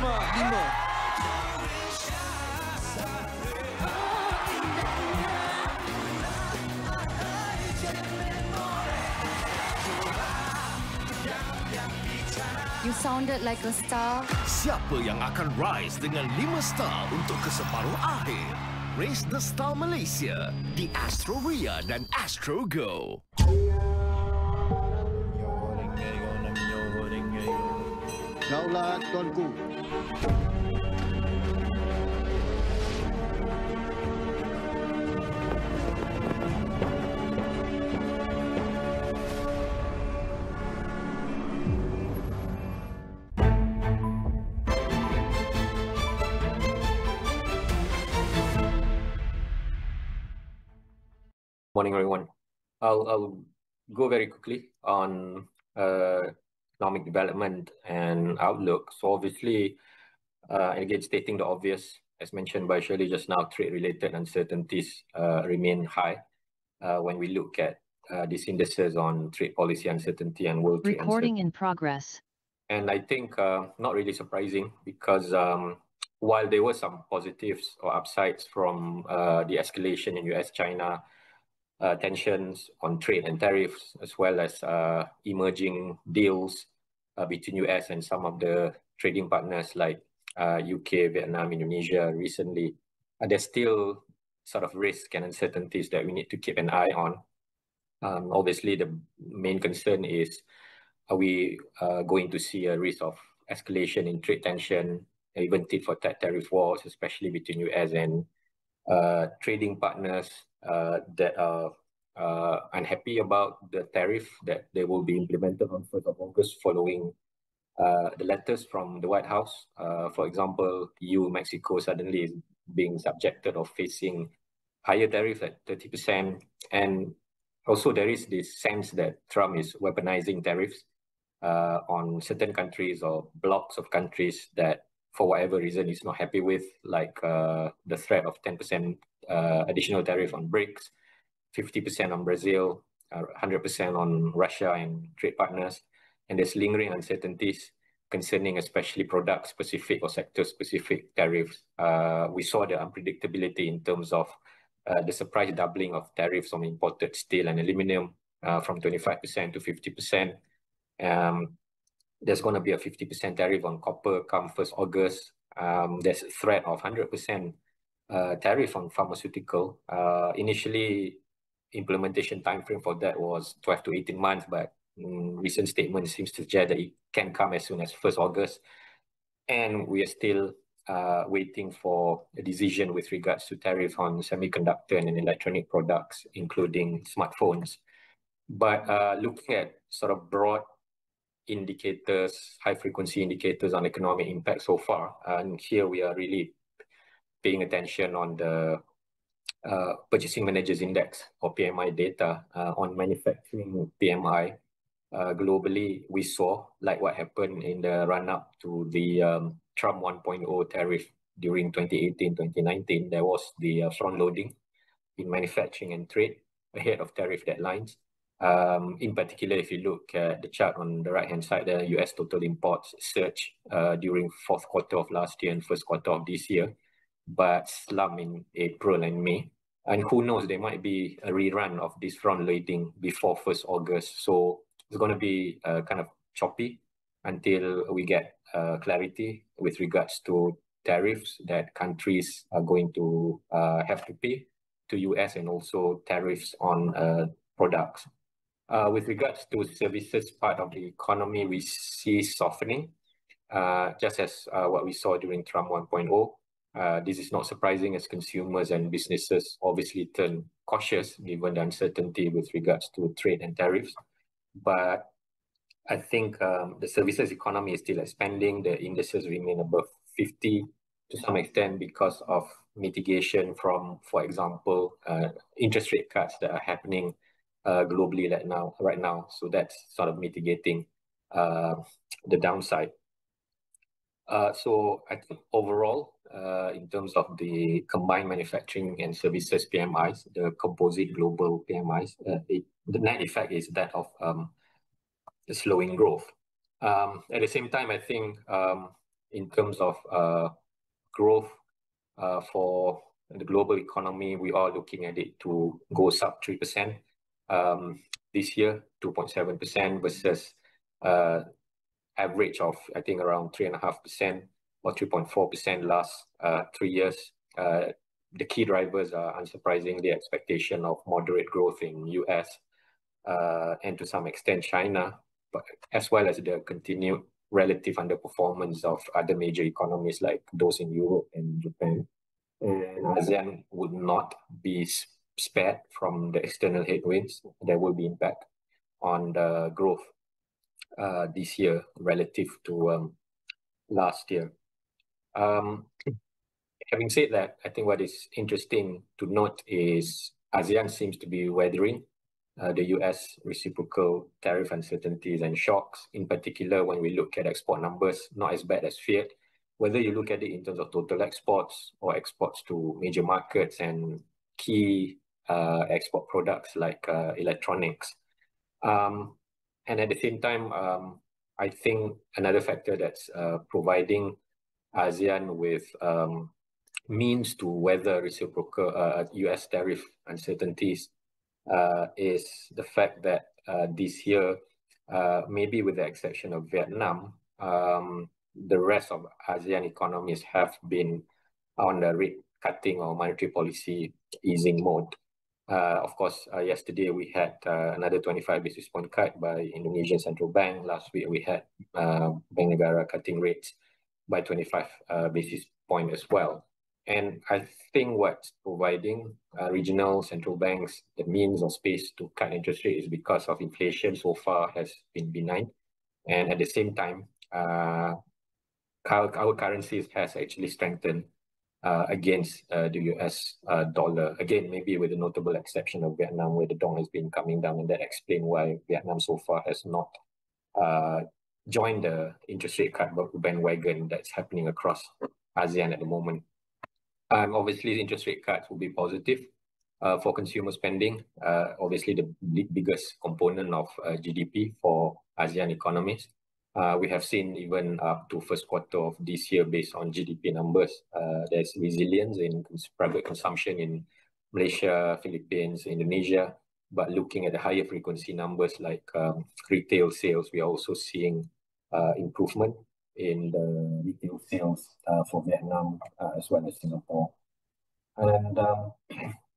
Speaker 12: 5. You sounded like a star.
Speaker 8: Siapa yang akan rise dengan 5 star untuk ke separuh akhir? Race the Star Malaysia di Astro Ria dan Astro Go.
Speaker 13: Daulat Tuanku.
Speaker 14: Morning, everyone. I'll go very quickly on economic development and outlook. So obviously, again, stating the obvious, as mentioned by Shirley just now, trade-related uncertainties remain high when we look at these indices on trade policy uncertainty and world trade
Speaker 15: Recording in progress.
Speaker 14: And I think not really surprising because while there were some positives or upsides from the escalation in US-China tensions on trade and tariffs, as well as emerging deals between US and some of the trading partners like UK, Vietnam, Indonesia recently, there's still sort of risk and uncertainties that we need to keep an eye on. Obviously, the main concern is, are we going to see a risk of escalation in trade tension, even tit for tat tariff wars, especially between US and trading partners that are unhappy about the tariff that they will be implemented on 1st of August following the letters from the White House. For example, EU, Mexico suddenly is being subjected or facing higher tariffs at 30%. And also there is this sense that Trump is weaponizing tariffs on certain countries or blocks of countries that for whatever reason he's not happy with, like the threat of 10% additional tariff on BRICS, 50% on Brazil, 100% on Russia and trade partners. And there's lingering uncertainties concerning especially product-specific or sector-specific tariffs. We saw the unpredictability in terms of the surprise doubling of tariffs on imported steel and aluminum from 25% to 50%. There's going to be a 50% tariff on copper come 1st August. There's a threat of 100% tariff on pharmaceutical. Initially, implementation timeframe for that was 12 to 18 months, but recent statement seems to suggest that it can come as soon as 1st August. And we are still waiting for a decision with regards to tariff on semiconductor and electronic products, including smartphones. But looking at sort of broad indicators, high frequency indicators on economic impact so far, and here we are really paying attention on the Purchasing Managers Index or PMI data on manufacturing PMI. globally, we saw, like what happened in the run-up to the Trump 1.0 tariff during 2018-2019, there was the front-loading in manufacturing and trade ahead of tariff deadlines. In particular, if you look at the chart on the right-hand side, the US total imports surged during fourth quarter of last year and first quarter of this year, but slump in April and May. And who knows, there might be a rerun of this front-loading before 1st August. So it's going to be kind of choppy until we get clarity with regards to tariffs that countries are going to have to pay to US, and also tariffs on products. With regards to services part of the economy, we see softening, just as what we saw during Trump 1.0. This is not surprising, as consumers and businesses obviously turn cautious given the uncertainty with regards to trade and tariffs. But I think the services economy is still expanding. The indices remain above 50 to some extent because of mitigation from, for example, interest rate cuts that are happening globally right now. So that's sort of mitigating the downside. So I think overall, in terms of the combined manufacturing and services PMIs, the composite global PMIs, the net effect is that of the slowing growth. At the same time, I think in terms of growth for the global economy, we are looking at it to go sub 3%. This year, 2.7% versus average of, I think, around 3.5% or 3.4% last 3 years. The key drivers are, unsurprisingly, the expectation of moderate growth in US and to some extent China, but as well as the continued relative underperformance of other major economies like those in Europe and Japan. And ASEAN would not be spared from the external headwinds. There will be impact on the growth this year relative to last year. Having said that, I think what is interesting to note is ASEAN seems to be weathering the US reciprocal tariff uncertainties and shocks. In particular, when we look at export numbers, not as bad as feared. Whether you look at it in terms of total exports or exports to major markets and key export products like electronics. And at the same time, I think another factor that's providing ASEAN with means to weather reciprocal US tariff uncertainties is the fact that this year, maybe with the exception of Vietnam, the rest of ASEAN economies have been on the rate cutting or monetary policy easing mode. Of course, yesterday we had another 25 basis point cut by Indonesian Central Bank. Last week we had Bank Negara cutting rates by 25 basis point as well. And I think what's providing regional central banks the means or space to cut interest rate is because of inflation so far has been benign. And at the same time, our currencies has actually strengthened against the US dollar. Again, maybe with a notable exception of Vietnam, where the dong has been coming down, and that explains why Vietnam so far has not joined the interest rate cut bandwagon that's happening across ASEAN at the moment. Obviously, interest rate cuts will be positive for consumer spending. Obviously, the biggest component of GDP for ASEAN economies. We have seen even up to first quarter of this year, based on GDP numbers, there's resilience in private consumption in Malaysia, Philippines, Indonesia. But looking at the higher frequency numbers like retail sales, we are also seeing improvement in the retail sales for Vietnam as well as Singapore. And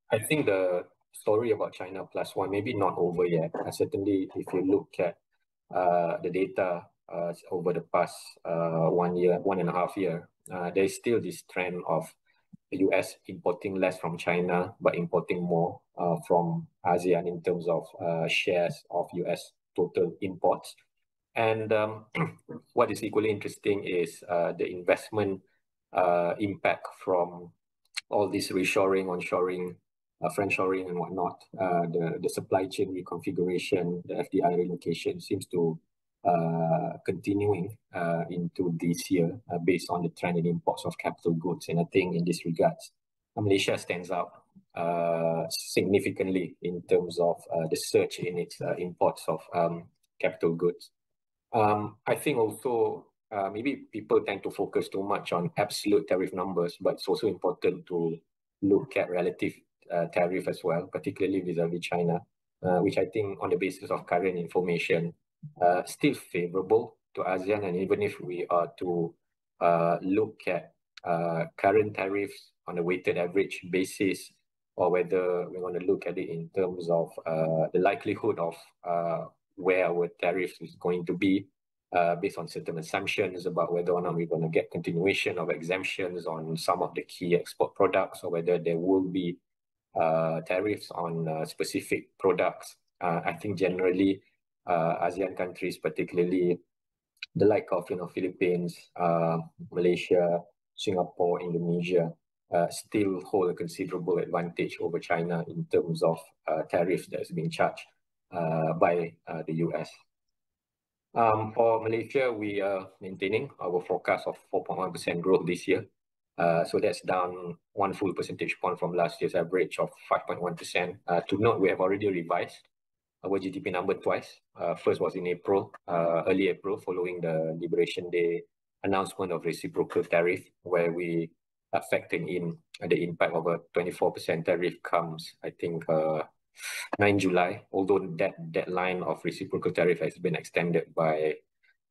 Speaker 14: I think the story about China plus one maybe not over yet. Certainly, if you look at the data over the past 1 year, 1.5 years, there's still this trend of the US importing less from China, but importing more from ASEAN in terms of shares of US total imports. And what is equally interesting is the investment impact from all this reshoring, onshoring friendshoring and whatnot, the supply chain reconfiguration, the FDI relocation seems to continuing into this year based on the trend in imports of capital goods. And I think in this regards, Malaysia stands out significantly in terms of the surge in its imports of capital goods. I think also maybe people tend to focus too much on absolute tariff numbers, but it's also important to look at relative tariff as well, particularly vis-a-vis China, which I think on the basis of current information, still favorable to ASEAN. And even if we are to look at current tariffs on a weighted average basis, or whether we want to look at it in terms of the likelihood of where our tariffs is going to be, based on certain assumptions about whether or not we're going to get continuation of exemptions on some of the key export products, or whether there will be tariffs on specific products. I think generally ASEAN countries, particularly the like of Philippines, Malaysia, Singapore, Indonesia, still hold a considerable advantage over China in terms of tariffs that's being charged by the US. For Malaysia, we are maintaining our forecast of 4.1% growth this year. So that's down 1 full percentage point from last year's average of 5.1%. To note, we have already revised our GDP number twice. First was in April, early April, following the Liberation Day announcement of reciprocal tariff, where we factored in the impact of a 24% tariff comes, I think, 9 July, although that deadline of reciprocal tariff has been extended by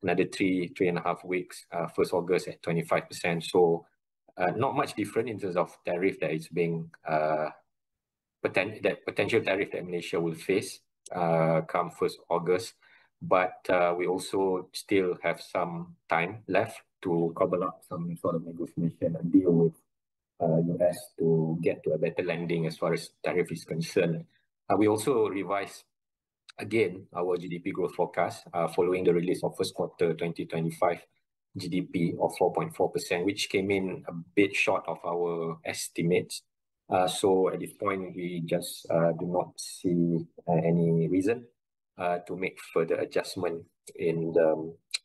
Speaker 14: another 3.5 weeks, 1st August at 25%. So not much different in terms of tariff that is being, potential tariff that Malaysia will face come 1st August. But we also still have some time left to cobble up some sort of negotiation and deal with US to get to a better landing as far as tariff is concerned. We also revised again our GDP growth forecast following the release of first quarter 2025 GDP of 4.4%, which came in a bit short of our estimates. So at this point, we just do not see any reason to make further adjustment in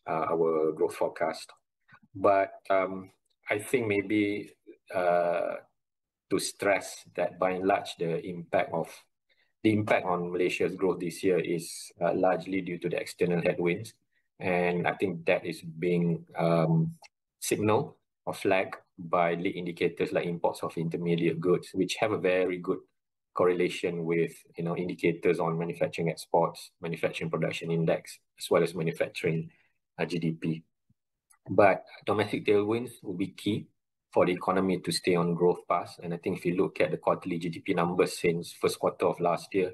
Speaker 14: our growth forecast. But I think maybe to stress that by and large, the impact on Malaysia's growth this year is largely due to the external headwinds. And I think that is being signaled or flagged by lead indicators like imports of intermediate goods, which have a very good correlation with indicators on manufacturing exports, manufacturing production index, as well as manufacturing GDP. But domestic tailwinds will be key for the economy to stay on growth path. And I think if you look at the quarterly GDP numbers since first quarter of last year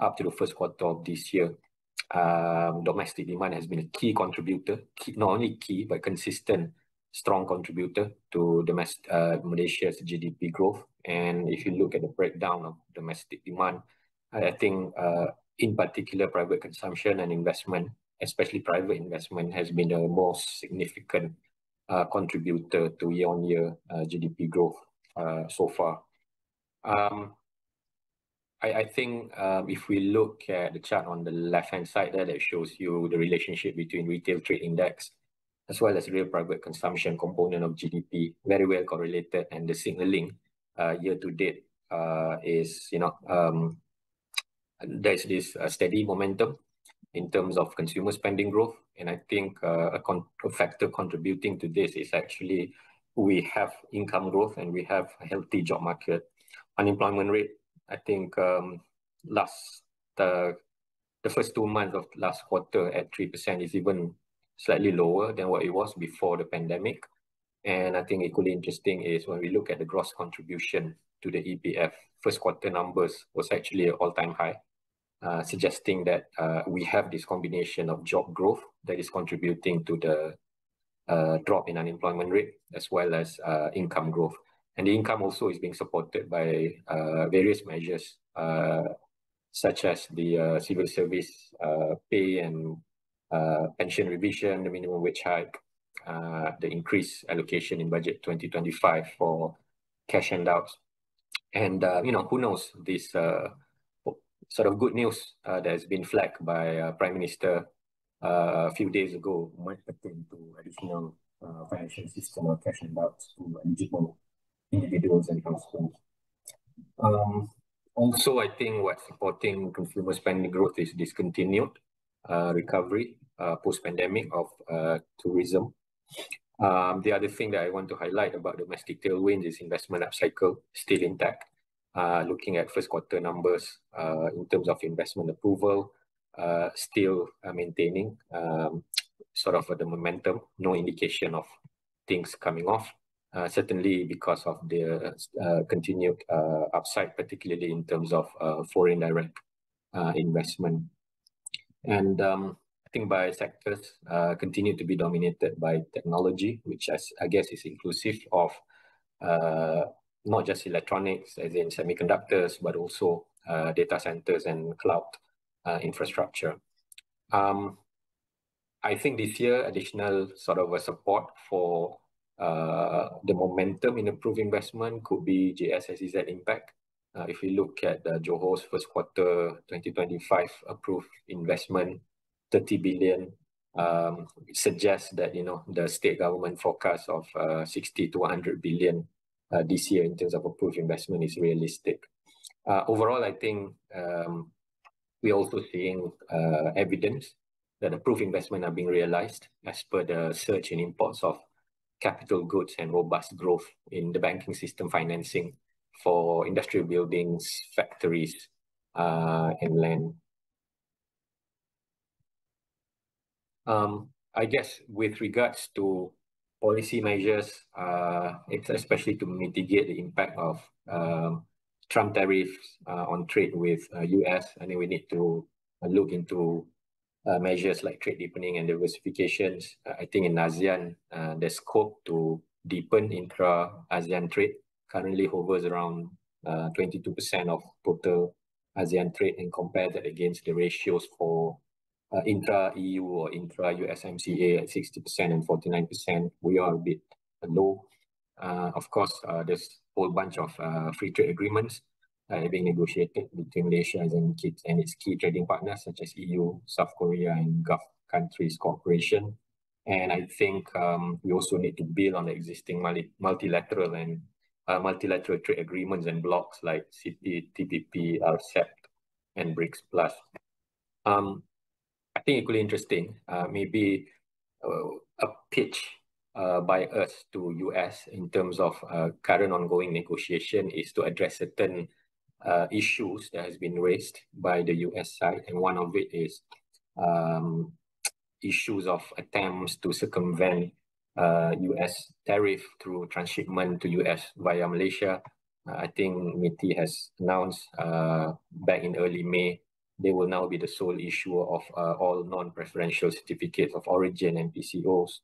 Speaker 14: up to the first quarter of this year, domestic demand has been a key contributor, not only key, but consistent, strong contributor to Malaysia's GDP growth. And if you look at the breakdown of domestic demand, I think in particular private consumption and investment, especially private investment, has been the most significant contributor to year-on-year GDP growth so far. I think if we look at the chart on the left-hand side there, that shows you the relationship between retail trade index as well as real private consumption component of GDP, very well correlated, and the signaling year-to-date is, there's this steady momentum in terms of consumer spending growth. And I think a factor contributing to this is actually we have income growth and we have a healthy job market. Unemployment rate, I think the first 2 months of last quarter at 3% is even slightly lower than what it was before the pandemic. And I think equally interesting is when we look at the gross contribution to the EPF, first quarter numbers was actually an all-time high, suggesting that we have this combination of job growth that is contributing to the drop in unemployment rate as well as income growth. And the income also is being supported by various measures, such as the civil service pay and pension revision, the minimum wage hike, the increased allocation in budget 2025 for cash handouts, And, who knows, this sort of good news that has been flagged by Prime Minister a few days ago might pertain to additional financial system or cash handouts to eligible individuals and households. Also, I think what's supporting consumer spending growth is discontinued recovery post-pandemic of tourism. The other thing that I want to highlight about domestic tailwinds is investment upcycle still intact. Looking at first quarter numbers in terms of investment approval, still maintaining sort of the momentum, no indication of things coming off. Certainly because of the continued upside, particularly in terms of foreign direct investment. And I think by sectors continue to be dominated by technology, which I guess is inclusive of not just electronics, as in semiconductors, but also data centers and cloud infrastructure. I think this year, additional sort of a support for the momentum in approved investment could be JSSEZ impact. If we look at Johor's first quarter 2025 approved investment, 30 billion, it suggests that, the state government forecast of 60 to 100 billion this year in terms of approved investment is realistic. Overall, I think we're also seeing evidence that approved investment are being realized as per the surge in imports of capital goods and robust growth in the banking system financing for industrial buildings, factories, and land. I guess with regards to policy measures, it's especially to mitigate the impact of Trump tariffs on trade with US, and then we need to look into measures like trade deepening and diversifications. I think in ASEAN, there's scope to deepen intra-ASEAN trade. Currently hovers around 22% of total ASEAN trade, and compare that against the ratios for intra-EU or intra-USMCA at 60% and 49%. We are a bit low. Of course, there's a whole bunch of free trade agreements being negotiated between Malaysia and its key trading partners such as EU, South Korea, and Gulf countries cooperation. And I think we also need to build on the existing multilateral trade agreements and blocks like CP, TPP, RCEP, and BRICS Plus. I think equally interesting, maybe a pitch by us to US in terms of current ongoing negotiation is to address certain issues that has been raised by the US side, and one of it is issues of attempts to circumvent US tariff through transshipment to US via Malaysia. I think MITI has announced back in early May, they will now be the sole issuer of all non-preferential certificates of origin and PCOs.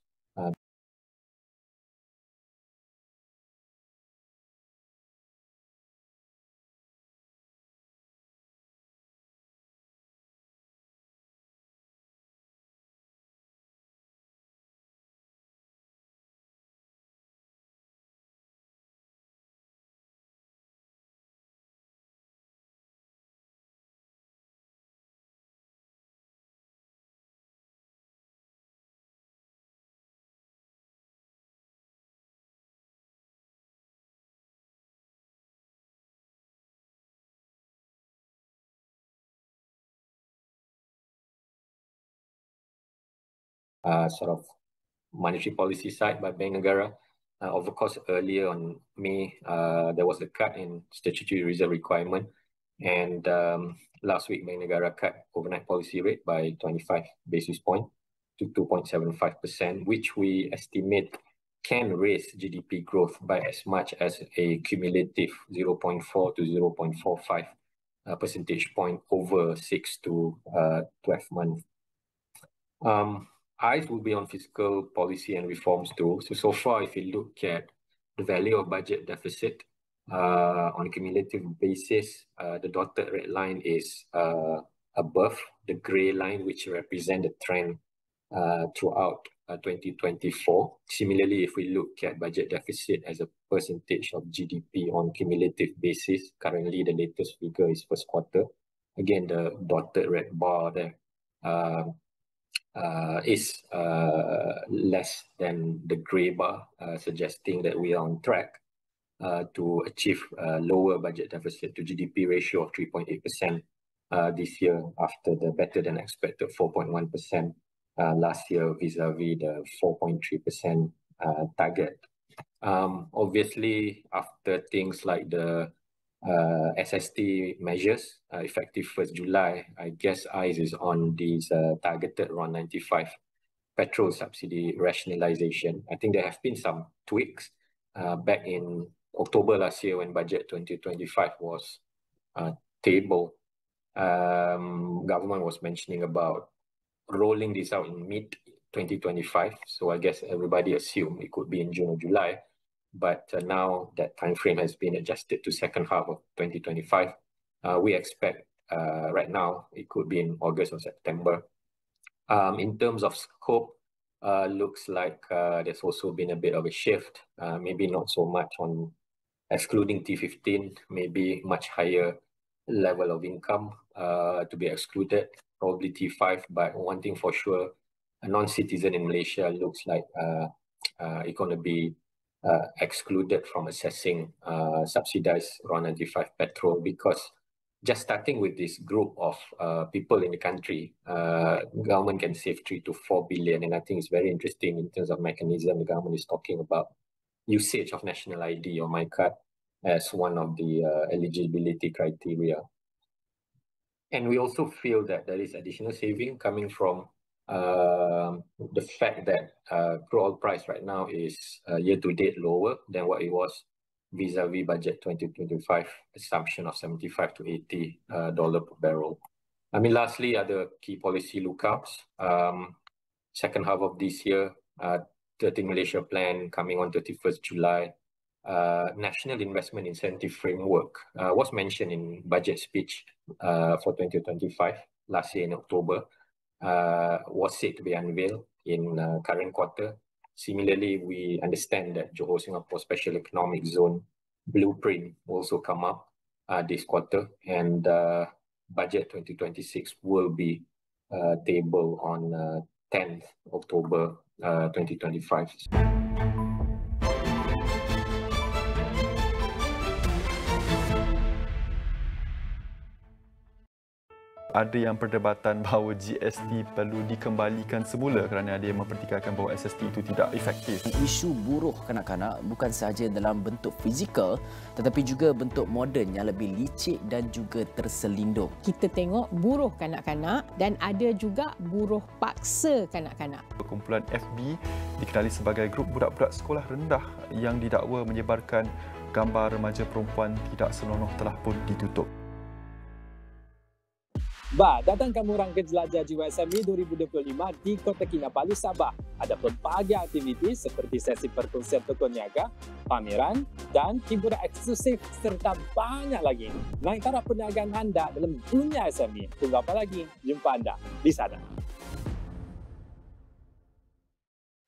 Speaker 14: Sort of monetary policy side by Bank Negara. Of course, earlier on May, there was a cut in statutory reserve requirement, and last week Bank Negara cut overnight policy rate by 25 basis points to 2.75%, which we estimate can raise GDP growth by as much as a cumulative 0.4 to 0.45 percentage point over 6 to 12 months. Eyes will be on fiscal policy and reforms too. So far, if you look at the value of budget deficit on a cumulative basis, the dotted red line is above the grey line, which represent the trend throughout 2024. Similarly, if we look at budget deficit as a percentage of GDP on cumulative basis, currently the latest figure is first quarter. Again, the dotted red bar there is less than the grey bar, suggesting that we are on track to achieve a lower budget deficit to GDP ratio of 3.8% this year, after the better than expected 4.1% last year vis-a-vis the 4.3% target. Obviously, after things like the SST measures effective 1st July, I guess eyes is on these targeted around 95 petrol subsidy rationalization. I think there have been some tweaks back in October last year when budget 2025 was tabled. Government was mentioning about rolling this out in mid-2025. So I guess everybody assumed it could be in June or July. But now that time frame has been adjusted to second half of 2025. We expect right now it could be in August or September. In terms of scope, looks like there's also been a bit of a shift, maybe not so much on excluding T15, maybe much higher level of income to be excluded, probably T5. But one thing for sure, a non-citizen in Malaysia looks like it's going to be excluded from assessing subsidized RON 95 petrol, because just starting with this group of people in the country, government can save 3 to 4 billion. And I think it's very interesting in terms of mechanism. The government is talking about usage of national ID or my card as one of the eligibility criteria. And we also feel that there is additional saving coming from the fact that crude oil price right now is year-to-date lower than what it was vis-a-vis budget 2025 assumption of $75 to $80 per barrel. I mean, lastly, other key policy lookups. Second half of this year, 13 Malaysia Plan coming on 31st July. National Investment Incentive Framework was mentioned in budget speech for 2025 last year in October. Was said to be unveiled in current quarter. Similarly, we understand that Johor Singapore Special Economic Zone blueprint also come up this quarter, and budget 2026 will be tabled on 10th October 2025.
Speaker 15: Ada yang perdebatan bahawa GST perlu dikembalikan semula kerana ada yang mempertikaikan bahawa SST itu tidak efektif.
Speaker 16: Isu buruh kanak-kanak bukan sahaja dalam bentuk fizikal tetapi juga bentuk moden yang lebih licik dan juga terselindung.
Speaker 17: Kita tengok buruh kanak-kanak dan ada juga buruh paksa kanak-kanak.
Speaker 15: Kumpulan FB dikenali sebagai grup budak-budak sekolah rendah yang didakwa menyebarkan gambar remaja perempuan tidak senonoh telah pun ditutup.
Speaker 9: Datang kamu orang ke jelajah JIWA-SME 2025 di Kota Kinabalu, Sabah. Ada pelbagai aktiviti seperti sesi perkongsian tokoh niaga, pameran dan hiburan eksklusif serta banyak lagi. Naik taraf perniagaan anda dalam dunia SME. Tunggu apa lagi? Jumpa anda di sana.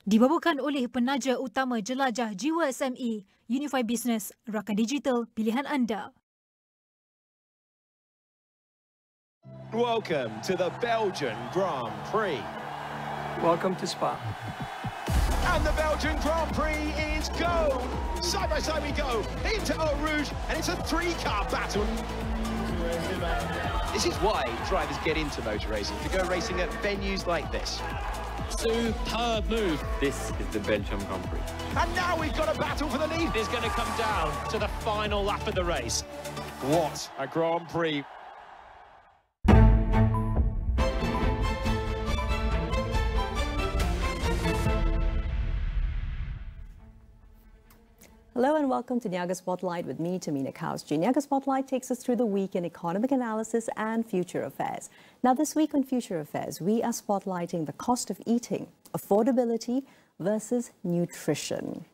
Speaker 1: Dibawakan oleh penaja utama jelajah JIWA-SME, Unify Business, rakan digital pilihan anda.
Speaker 8: Welcome to the Belgian Grand Prix.
Speaker 18: Welcome to Spa.
Speaker 8: And the Belgian Grand Prix is go! Side by side we go into Eau Rouge, and it's a three-car battle. This is why drivers get into motor racing, to go racing at venues like this.
Speaker 18: Superb move.
Speaker 19: This is the Belgian Grand Prix.
Speaker 8: And now we've got a battle for the lead.
Speaker 18: It's going to come down to the final lap of the race.
Speaker 8: What a Grand Prix.
Speaker 20: Hello and welcome to Niaga Spotlight with me, Tamina Kausji. Niaga Spotlight takes us through the week in economic analysis and future affairs. Now this week on Future Affairs, we are spotlighting the cost of eating, affordability versus nutrition.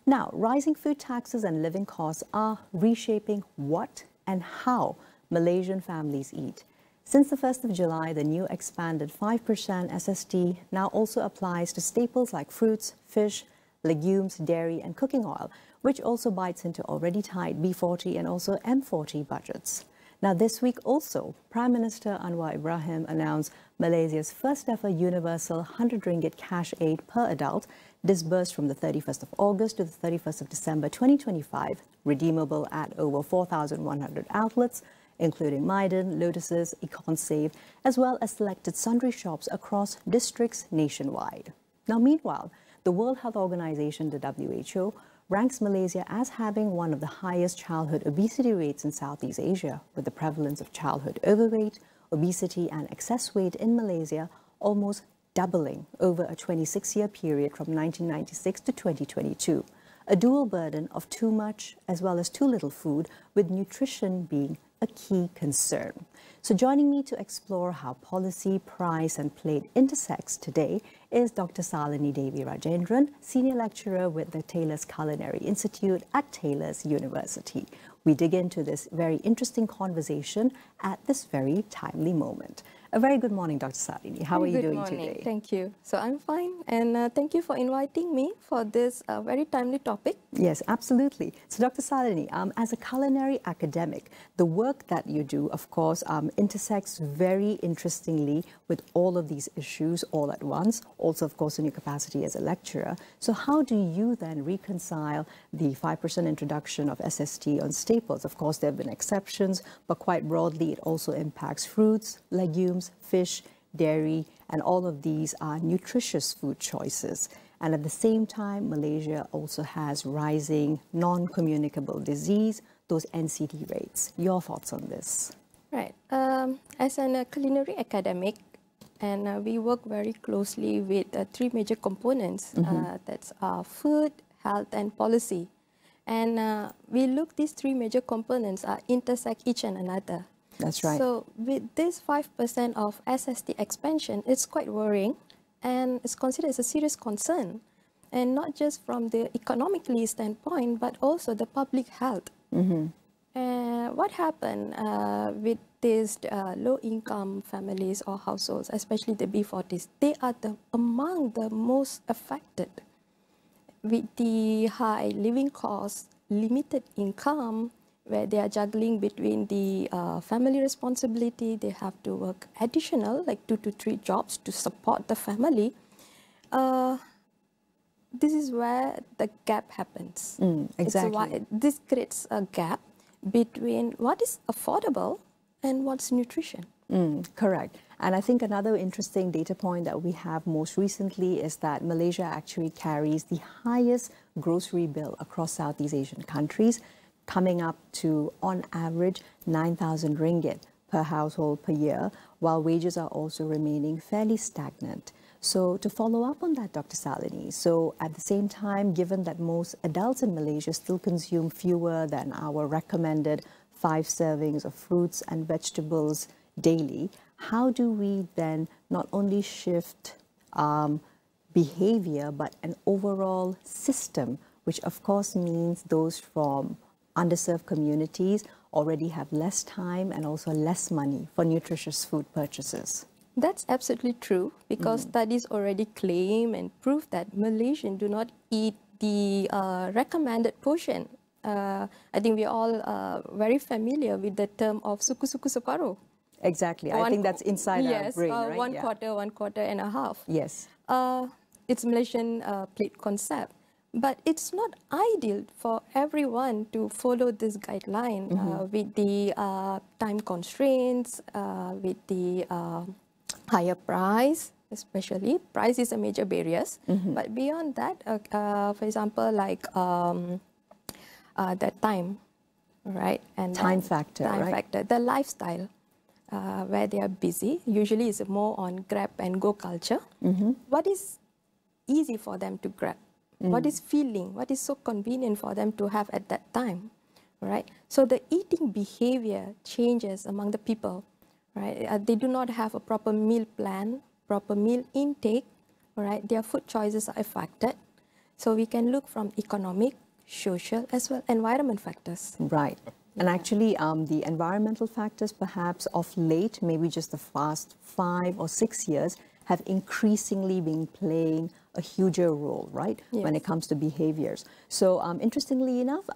Speaker 20: Now, rising food taxes and living costs are reshaping what and how Malaysian families eat. Since the 1st of July, the new expanded 5% SST now also applies to staples like fruits, fish, legumes, dairy and cooking oil, which also bites into already tight B40 and also M40 budgets. Now this week also, Prime Minister Anwar Ibrahim announced Malaysia's first ever universal 100 ringgit cash aid per adult, disbursed from the 31st of August to the 31st of December 2025, redeemable at over 4,100 outlets, including Maidan, Lotuses, EconSave, as well as selected sundry shops across districts nationwide. Now meanwhile, the World Health Organization, the WHO, ranks Malaysia as having one of the highest childhood obesity rates in Southeast Asia, with the prevalence of childhood overweight, obesity and excess weight in Malaysia almost doubling over a 26-year period from 1996 to 2022. A dual burden of too much as well as too little food, with nutrition being a key concern. So joining me to explore how policy, price and plate intersects today is Dr. Salini Devi Rajendran, Senior Lecturer with the Taylor's Culinary Institute at Taylor's University. We dig into this very interesting conversation at this very timely moment. A very good morning, Dr. Salini. How are you doing today?
Speaker 21: Thank you. So I'm fine, and thank you for inviting me for this very timely topic.
Speaker 20: Yes, absolutely. So Dr. Salini, as a culinary academic, the work that you do, of course, intersects very interestingly with all of these issues all at once, also, of course, in your capacity as a lecturer. So how do you then reconcile the 5% introduction of SST on staples? Of course, there have been exceptions, but quite broadly, it also impacts fruits, legumes, fish, dairy, and all of these are nutritious food choices. And at the same time, Malaysia also has rising non-communicable disease, those NCD rates. Your thoughts on this?
Speaker 21: Right. As a culinary academic, and we work very closely with three major components. That's food, health, and policy. And we look, these three major components intersect each and another.
Speaker 20: That's right.
Speaker 21: So with this 5% of SST expansion, it's quite worrying, and it's considered as a serious concern, and not just from the economically standpoint, but also the public health. What happened with these low-income families or households, especially the B40s, they are among the most affected with the high living costs, limited income, where they are juggling between the family responsibility. They have to work additional, like 2 to 3 jobs to support the family. This is where the gap happens.
Speaker 20: Exactly.
Speaker 21: This creates a gap between what is affordable and what's nutrition.
Speaker 20: Correct. And I think another interesting data point that we have most recently is that Malaysia actually carries the highest grocery bill across Southeast Asian countries, coming up to, on average, 9,000 ringgit per household per year, while wages are also remaining fairly stagnant. So to follow up on that, Dr. Salini, so at the same time, given that most adults in Malaysia still consume fewer than our recommended 5 servings of fruits and vegetables daily, how do we then not only shift behavior, but an overall system, which of course means those from underserved communities already have less time and also less money for nutritious food purchases?
Speaker 21: That's absolutely true, because studies already claim and prove that Malaysians do not eat the recommended portion. I think we're all very familiar with the term of suku-suku separuh.
Speaker 20: Exactly. I think that's inside our brain, right?
Speaker 21: One quarter and a half.
Speaker 20: Yes.
Speaker 21: It's Malaysian plate concept. But it's not ideal for everyone to follow this guideline with the time constraints, with the higher price, especially. Price is a major barrier. But beyond that, for example, like the time, right? And
Speaker 20: time factor,
Speaker 21: time factor, the lifestyle, where they are busy. Usually it's more on grab and go culture. What is easy for them to grab? What is feeling? What is so convenient for them to have at that time, right? So the eating behavior changes among the people, right? They do not have a proper meal plan, proper meal intake, right? Their food choices are affected. So we can look from economic, social, as well environment factors.
Speaker 20: Right. And actually, the environmental factors, perhaps of late, maybe just the past 5 or 6 years, have increasingly been playing a huger role, right, when it comes to behaviors. So interestingly enough,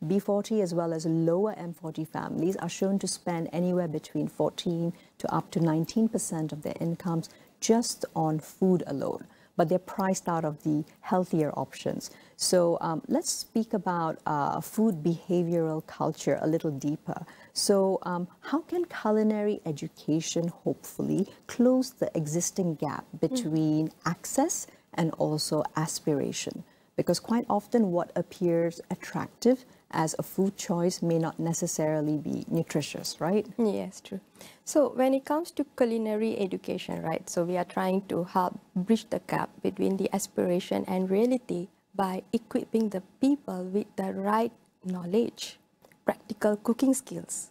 Speaker 20: B40 as well as lower M40 families are shown to spend anywhere between 14 to up to 19% of their incomes just on food alone, but they're priced out of the healthier options. So let's speak about food behavioral culture a little deeper. So how can culinary education hopefully close the existing gap between access and also aspiration? Because quite often what appears attractive as a food choice may not necessarily be nutritious, right?
Speaker 21: Yes, true. So when it comes to culinary education, right, so we are trying to help bridge the gap between the aspiration and reality by equipping the people with the right knowledge, practical cooking skills.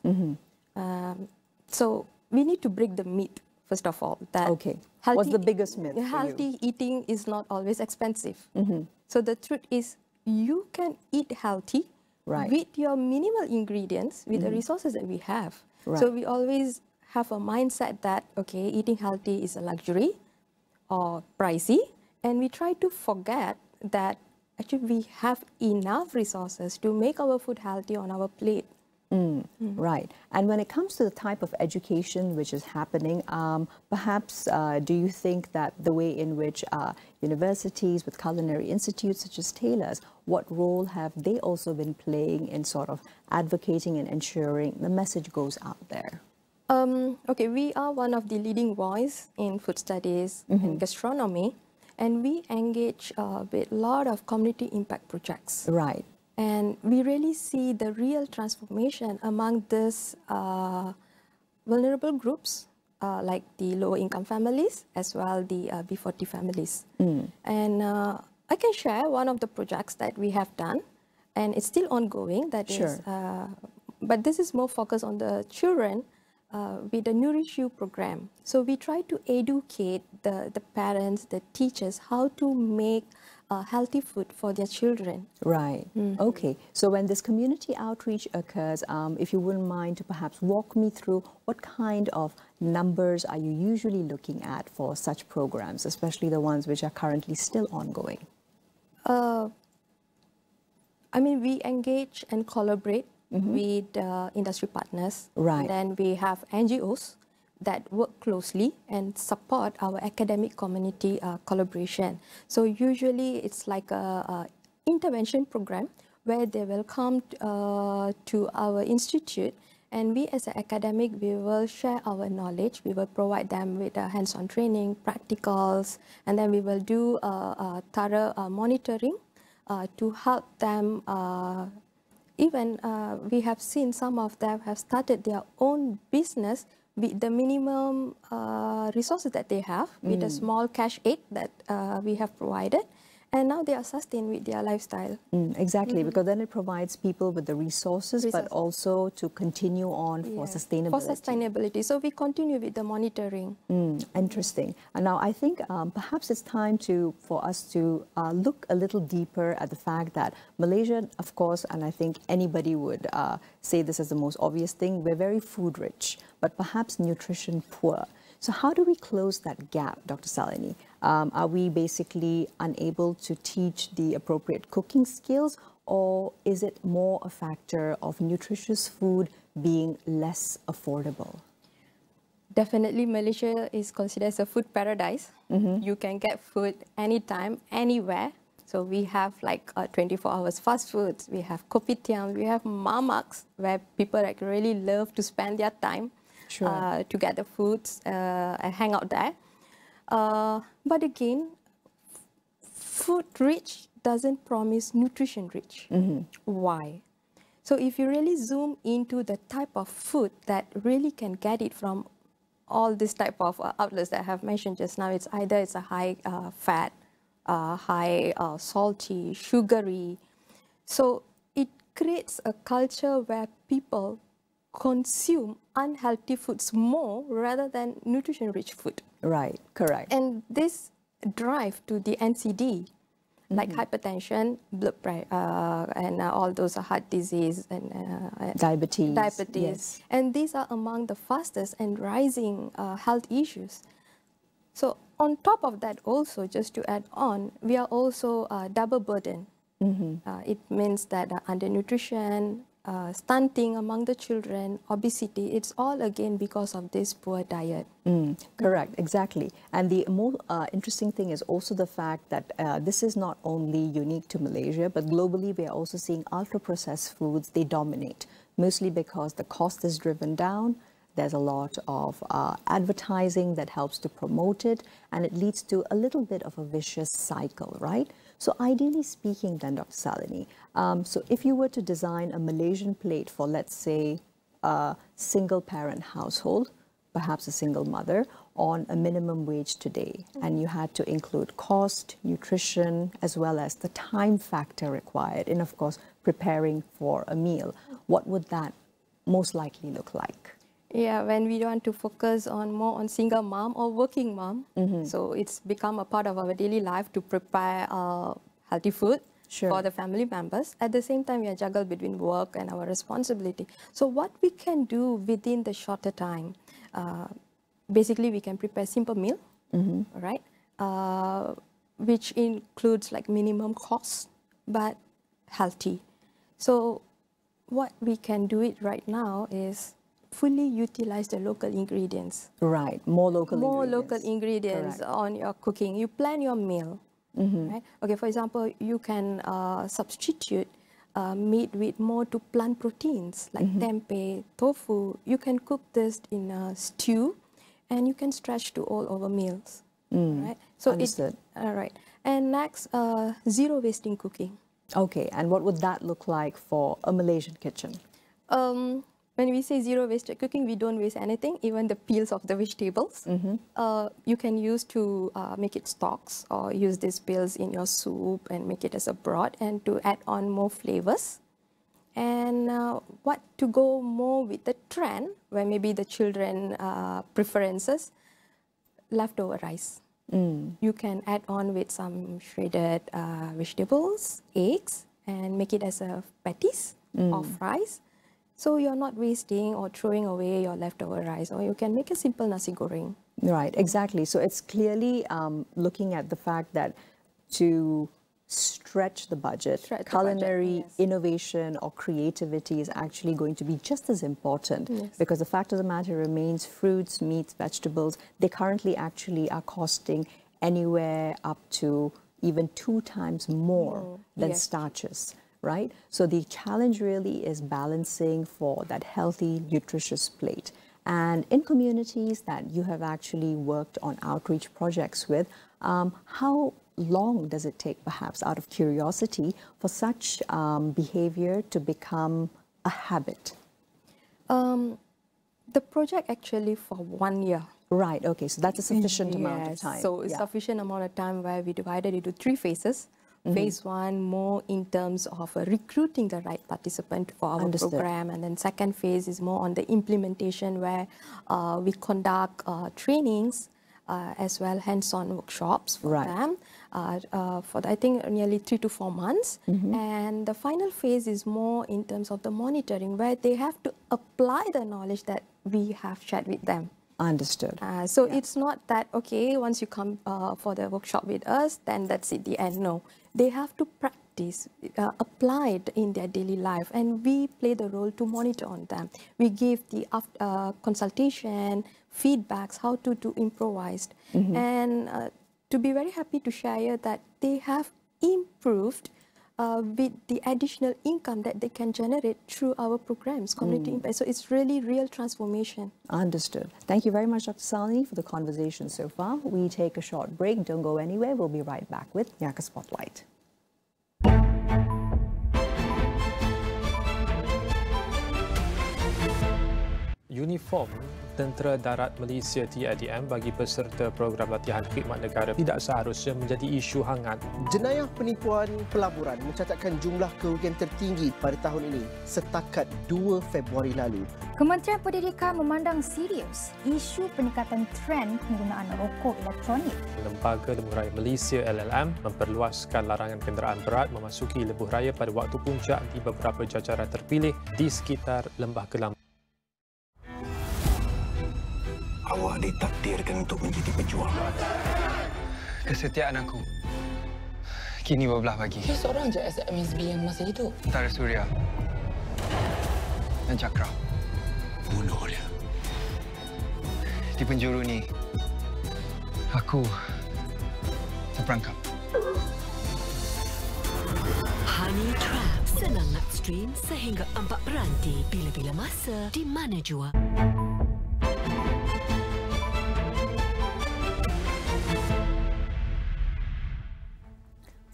Speaker 21: So we need to break the myth, first of all, that
Speaker 20: what's the biggest myth?
Speaker 21: Healthy eating is not always expensive. So the truth is you can eat healthy with your minimal ingredients, with the resources that we have. So we always have a mindset that, okay, eating healthy is a luxury or pricey, and we try to forget that actually we have enough resources to make our food healthy on our plate.
Speaker 20: Right. And when it comes to the type of education which is happening, perhaps do you think that the way in which universities with culinary institutes such as Taylor's, what role have they also been playing in sort of advocating and ensuring the message goes out there?
Speaker 21: Okay, we are one of the leading voice in food studies and gastronomy, and we engage with a lot of community impact projects.
Speaker 20: Right.
Speaker 21: And we really see the real transformation among these vulnerable groups, like the low-income families, as well the B40 families. And I can share one of the projects that we have done, and it's still ongoing. That is, but this is more focused on the children with the Nourish You program. So we try to educate the parents, the teachers, how to make healthy food for their children.
Speaker 20: Right. Okay. So when this community outreach occurs, if you wouldn't mind to perhaps walk me through what kind of numbers are you usually looking at for such programs, especially the ones which are currently still ongoing?
Speaker 21: I mean, we engage and collaborate with industry partners.
Speaker 20: Right.
Speaker 21: Then we have NGOs that work closely and support our academic community collaboration. So usually it's like a intervention program where they will come to our institute, and we as an academic, we will share our knowledge. We will provide them with hands-on training, practicals, and then we will do thorough monitoring to help them. Even we have seen some of them have started their own business with the minimum resources that they have, with a small cash aid that we have provided. And now they are sustained with their lifestyle.
Speaker 20: Exactly, because then it provides people with the resources, but also to continue on for sustainability.
Speaker 21: For sustainability. So we continue with the monitoring.
Speaker 20: Interesting. And now I think perhaps it's time for us to look a little deeper at the fact that Malaysia, of course, and I think anybody would say this as the most obvious thing, we're very food rich, but perhaps nutrition poor. So how do we close that gap, Dr. Salini? Are we basically unable to teach the appropriate cooking skills, or is it more a factor of nutritious food being less affordable?
Speaker 21: Definitely, Malaysia is considered as a food paradise. You can get food anytime, anywhere. So we have like 24 hours fast foods. We have kopitiam. We have mamaks, where people like really love to spend their time. To get the foods and hang out there. But again, food rich doesn't promise nutrition rich. Why? So if you really zoom into the type of food that really can get it from all this type of outlets that I have mentioned just now, it's either a high fat, high salty, sugary. So it creates a culture where people consume unhealthy foods more rather than nutrition-rich food.
Speaker 20: Right, correct.
Speaker 21: And this drive to the NCD like hypertension, blood pressure, and all those heart disease and
Speaker 20: diabetes.
Speaker 21: Yes. And these are among the fastest and rising health issues. So on top of that also, just to add on, we are also double burden. It means that undernutrition, stunting among the children, obesity, it's all again because of this poor diet.
Speaker 20: Correct, exactly. And the more interesting thing is also the fact that this is not only unique to Malaysia, but globally we are also seeing ultra-processed foods, they dominate, mostly because the cost is driven down. There's a lot of advertising that helps to promote it, and it leads to a little bit of a vicious cycle, right? So ideally speaking then, Dr. Salini, so if you were to design a Malaysian plate for, let's say, a single-parent household, perhaps a single mother, on a minimum wage today, and you had to include cost, nutrition, as well as the time factor required, and of course, preparing for a meal, what would that most likely look like?
Speaker 21: Yeah, when we want to focus on more on single mom or working mom, so it's become a part of our daily life to prepare healthy food for the family members. At the same time, we are juggled between work and our responsibility. So what we can do within the shorter time, basically we can prepare simple meal, right? Which includes like minimum cost, but healthy. So what we can do it right now is fully utilize the local ingredients.
Speaker 20: Right, more local
Speaker 21: ingredients on your cooking. You plan your meal. Right? Okay, for example, you can substitute meat with more to plant proteins like tempeh, tofu. You can cook this in a stew, and you can stretch to all over meals. Right? So
Speaker 20: understood.
Speaker 21: All right. And next, zero wasting cooking.
Speaker 20: Okay, and what would that look like for a Malaysian kitchen?
Speaker 21: When we say zero wasted cooking, we don't waste anything, even the peels of the vegetables. You can use to make it stocks, or use these peels in your soup and make it as a broth, and to add on more flavors. And what to go more with the trend, where maybe the children preferences, leftover rice. You can add on with some shredded vegetables, eggs, and make it as a patties of rice. So you're not wasting or throwing away your leftover rice, or you can make a simple nasi goreng.
Speaker 20: Right, exactly. So it's clearly looking at the fact that to stretch the budget, culinary innovation or creativity is actually going to be just as important, because the fact of the matter remains fruits, meats, vegetables, they currently actually are costing anywhere up to even 2 times more than starches. Right? So the challenge really is balancing for that healthy, nutritious plate. And in communities that you have actually worked on outreach projects with, how long does it take, perhaps out of curiosity, for such behavior to become a habit?
Speaker 21: The project actually for 1 year.
Speaker 20: Right, okay, so that's a sufficient amount of time.
Speaker 21: So it's sufficient amount of time where we divided into 3 phases. Phase 1 more in terms of recruiting the right participant for our program, and then second phase is more on the implementation, where we conduct trainings as well hands-on workshops for them for I think nearly 3 to 4 months. And the final phase is more in terms of the monitoring, where they have to apply the knowledge that we have shared with them.
Speaker 20: Understood.
Speaker 21: So it's not that, okay, once you come for the workshop with us, then that's it, the end. No, they have to practice, apply it in their daily life, and we play the role to monitor on them. We give the consultation, feedbacks, how to do improvised. And to be very happy to share that they have improved with the additional income that they can generate through our programs, community impact. So it's really real transformation.
Speaker 20: Understood. Thank you very much, Dr. Salini, for the conversation so far. We take a short break. Don't go anywhere. We'll be right back with Niaga Spotlight.
Speaker 9: uniform Tentera Darat Malaysia TADM bagi peserta program latihan khidmat negara tidak seharusnya menjadi isu hangat.
Speaker 3: Jenayah penipuan pelaburan mencatatkan jumlah kerugian tertinggi pada tahun ini setakat 2 Februari lalu.
Speaker 22: Kementerian Pendidikan memandang serius isu peningkatan trend penggunaan rokok elektronik.
Speaker 9: Lembaga Lebuhraya Malaysia LLM memperluaskan larangan kenderaan berat memasuki lebuh raya pada waktu puncak di beberapa jajaran terpilih di sekitar Lembah Kelang.
Speaker 23: Awak ditakdirkan untuk menjadi pejuang.
Speaker 24: Kesetiaan aku kini berbelah bagi.
Speaker 25: Dia seorang je SMSB yang masih hidup.
Speaker 24: Tentara Suria dan Cakra.
Speaker 23: Bunuh dia.
Speaker 24: Di penjuru ni, aku terperangkap.
Speaker 26: Honey Trap senang nak stream sehingga 4 peranti bila-bila masa di mana jua.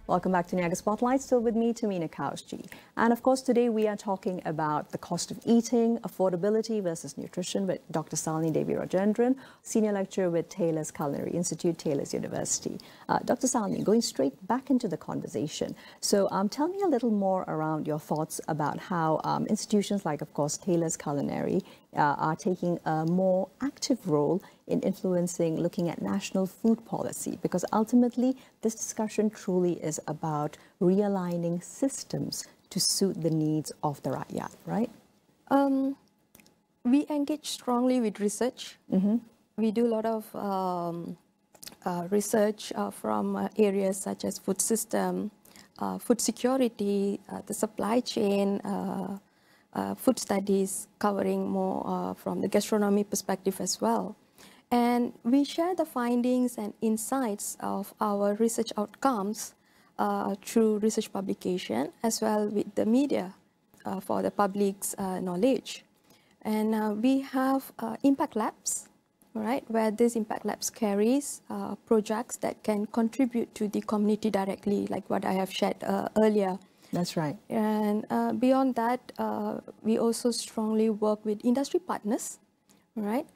Speaker 20: Welcome back to Niaga Spotlight, still with me, Tamina Kausji. And of course, today we are talking about the cost of eating, affordability versus nutrition with Dr. Salini Devi Rajendran, Senior Lecturer with Taylor's Culinary Institute, Taylor's University. Dr. Salini, going straight back into the conversation. So tell me a little more around your thoughts about how institutions like, of course, Taylor's Culinary are taking a more active role in influencing, looking at national food policy, because ultimately this discussion truly is about realigning systems to suit the needs of the rakyat, right?
Speaker 21: We engage strongly with research. We do a lot of research from areas such as food system, food security, the supply chain, food studies, covering more from the gastronomy perspective as well. And we share the findings and insights of our research outcomes through research publication as well with the media for the public's knowledge. And we have impact labs, right, where these impact labs carries projects that can contribute to the community directly, like what I have shared earlier.
Speaker 20: That's right.
Speaker 21: And beyond that, we also strongly work with industry partners, right?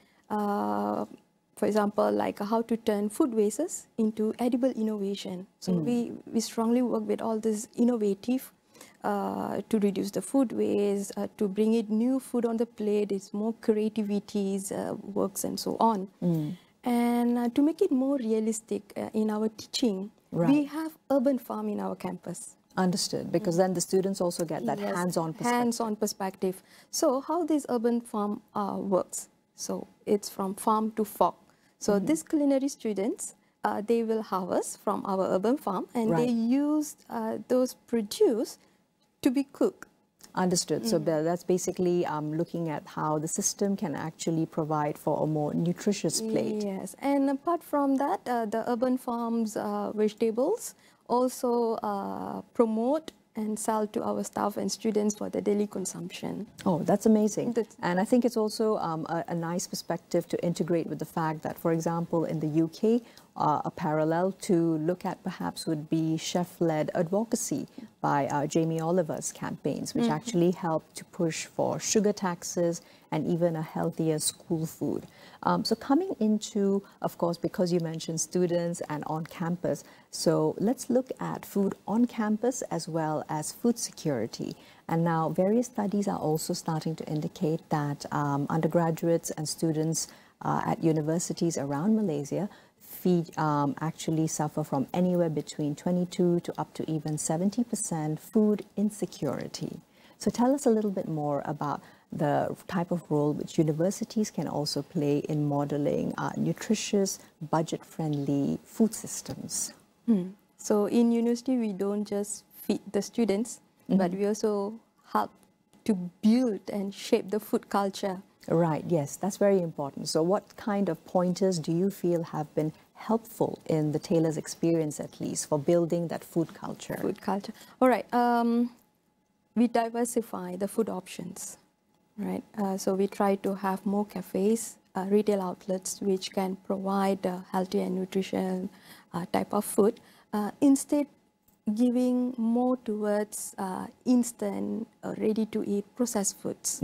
Speaker 21: For example, like how to turn food wastes into edible innovation. So we strongly work with all this innovative to reduce the food waste, to bring in new food on the plate, it's more creativities, works and so on. And to make it more realistic in our teaching, we have urban farm in our campus.
Speaker 20: Understood, because then the students also get that hands-on perspective.
Speaker 21: Hands-on perspective. So how this urban farm works? So it's from farm to fork. So these culinary students, they will harvest from our urban farm and they use those produce to be cooked.
Speaker 20: Understood. So that's basically looking at how the system can actually provide for a more nutritious plate.
Speaker 21: Yes, and apart from that, the urban farms vegetables also promote and sell to our staff and students for the daily consumption.
Speaker 20: Oh, that's amazing. And I think it's also a nice perspective to integrate with the fact that, for example, in the UK, a parallel to look at perhaps would be chef-led advocacy by Jamie Oliver's campaigns, which actually help to push for sugar taxes and even a healthier school food. So coming into, of course, because you mentioned students and on campus, so let's look at food on campus as well as food security. And now various studies are also starting to indicate that undergraduates and students at universities around Malaysia actually suffer from anywhere between 22 to up to even 70% food insecurity. So tell us a little bit more about the type of role which universities can also play in modeling nutritious, budget-friendly food systems.
Speaker 21: So in university, we don't just feed the students, but we also help to build and shape the food culture.
Speaker 20: Right, yes, that's very important. So what kind of pointers do you feel have been helpful in the Taylor's experience, at least, for building that food culture?
Speaker 21: Food culture. All right. We diversify the food options, right? So we try to have more cafes, retail outlets, which can provide healthy and nutrition type of food. Instead giving more towards instant, ready-to-eat processed foods.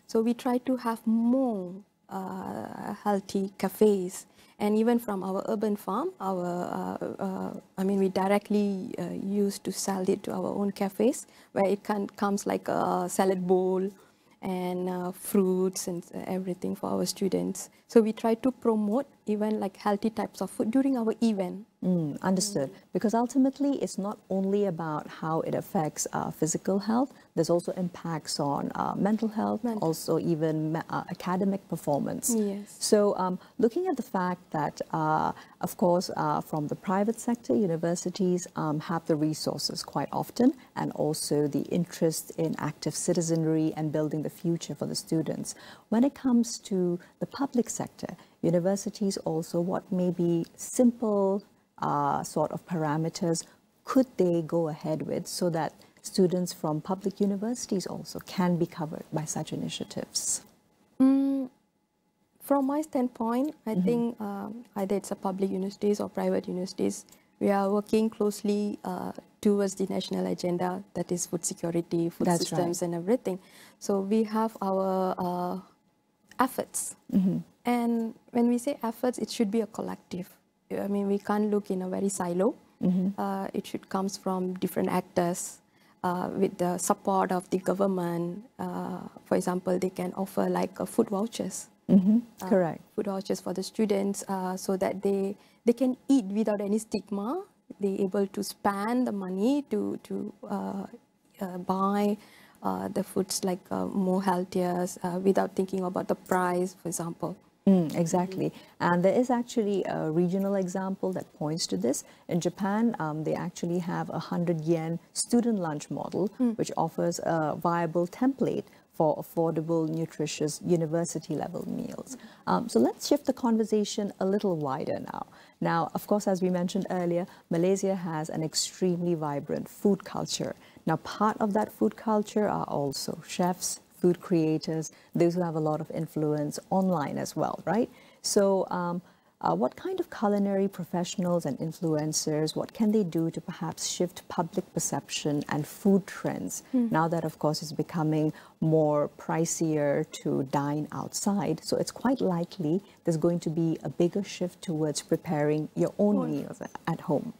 Speaker 21: So we try to have more healthy cafes. And even from our urban farm, we directly used to sell it to our own cafes, where it comes like a salad bowl and fruits and everything for our students. So we try to promote even like healthy types of food during our event.
Speaker 20: Understood. Because ultimately, it's not only about how it affects physical health, there's also impacts on mental health, also even academic performance.
Speaker 21: Yes.
Speaker 20: So looking at the fact that, of course, from the private sector, universities have the resources quite often, and also the interest in active citizenry and building the future for the students. When it comes to the public sector, universities also, what may be simple sort of parameters could they go ahead with so that students from public universities also can be covered by such initiatives?
Speaker 21: From my standpoint, I think either it's a public universities or private universities, we are working closely towards the national agenda, that is food security, food systems and everything. So we have our efforts. And when we say efforts, it should be a collective. I mean, we can't look in a very silo. It should come from different actors with the support of the government. For example, they can offer like food vouchers.
Speaker 20: Correct.
Speaker 21: Food vouchers for the students so that they can eat without any stigma. They're able to spend the money to buy the foods like more healthier without thinking about the price, for example.
Speaker 20: Exactly. And there is actually a regional example that points to this. In Japan, they actually have a 100 yen student lunch model, which offers a viable template for affordable, nutritious university-level meals. So let's shift the conversation a little wider now. Now, of course, as we mentioned earlier, Malaysia has an extremely vibrant food culture. Now, part of that food culture are also chefs, food creators, those who have a lot of influence online as well, right? So what kind of culinary professionals and influencers, what can they do to perhaps shift public perception and food trends now that, of course, it's becoming more pricier to dine outside? So it's quite likely there's going to be a bigger shift towards preparing your own meals at home.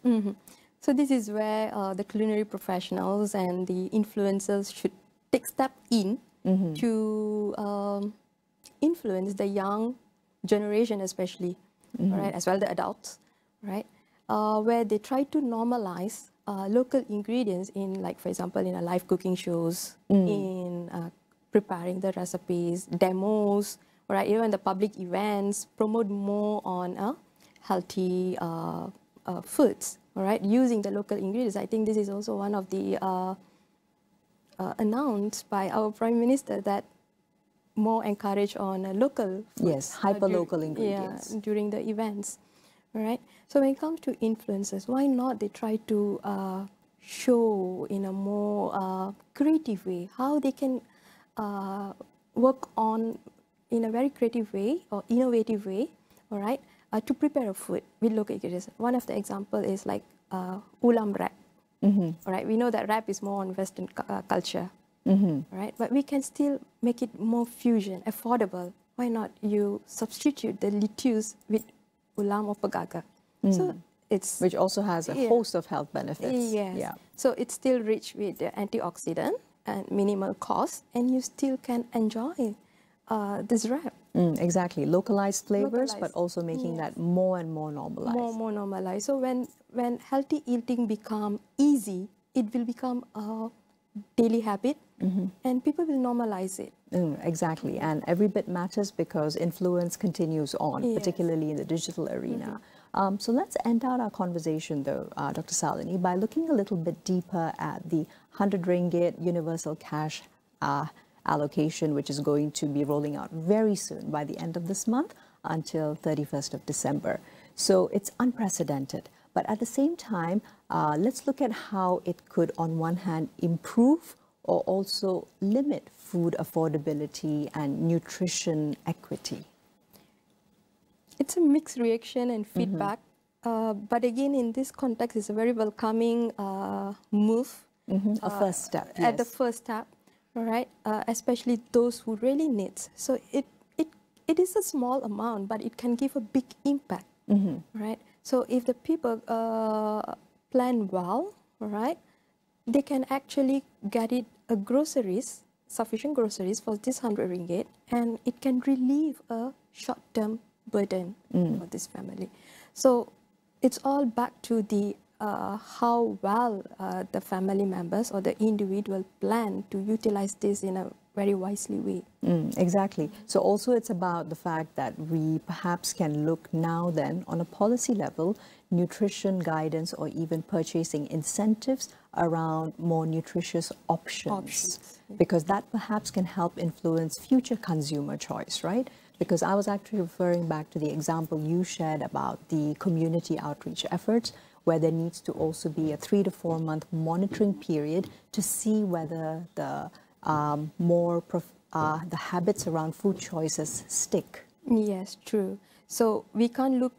Speaker 21: So this is where the culinary professionals and the influencers should take step in to influence the young generation, especially, right, as well the adults, right, where they try to normalize local ingredients in, like, for example, in a live cooking shows, in preparing the recipes, demos, right, even the public events, promote more on healthy foods, all right, using the local ingredients. I think this is also one of the announced by our Prime Minister, that more encourage on local foods.
Speaker 20: Yes, hyper-local ingredients.
Speaker 21: Yeah, during the events, all right? So when it comes to influencers, why not they try to show in a more creative way how they can work on in a very creative way or innovative way, all right, to prepare a food with local ingredients. One of the examples is like ulam wrap. All right, we know that wrap is more on Western culture, right? But we can still make it more fusion, affordable. Why not you substitute the lettuce with ulam or pegaga? So it's
Speaker 20: which also has a host of health benefits.
Speaker 21: Yes.
Speaker 20: Yeah.
Speaker 21: So it's still rich with the antioxidant and minimal cost, and you still can enjoy this wrap.
Speaker 20: Exactly, localized flavors, but also making that more and more normalized.
Speaker 21: More normalized. So when healthy eating become easy, it will become a daily habit, and people will normalize it.
Speaker 20: Exactly, and every bit matters because influence continues on, particularly in the digital arena. So let's end out our conversation, though, Dr. Salini, by looking a little bit deeper at the 100 ringgit universal cash allocation, which is going to be rolling out very soon by the end of this month until 31st of December. So it's unprecedented. But at the same time, let's look at how it could, on one hand, improve or also limit food affordability and nutrition equity.
Speaker 21: It's a mixed reaction and feedback But again, in this context, it's a very welcoming move.
Speaker 20: A first step.
Speaker 21: At the first step, all right? Especially those who really need. So it is a small amount, but it can give a big impact, right? So if the people plan well, all right, they can actually get it sufficient groceries for this 100 ringgit, and it can relieve a short-term burden for this family. So it's all back to the how well the family members or the individual plan to utilize this in a very wisely way.
Speaker 20: Exactly. So also it's about the fact that we perhaps can look now then on a policy level, nutrition guidance or even purchasing incentives around more nutritious options. Because that perhaps can help influence future consumer choice, right? Because I was actually referring back to the example you shared about the community outreach efforts, where there needs to also be a 3 to 4 month monitoring period to see whether the the habits around food choices stick.
Speaker 21: Yes, true. So we can't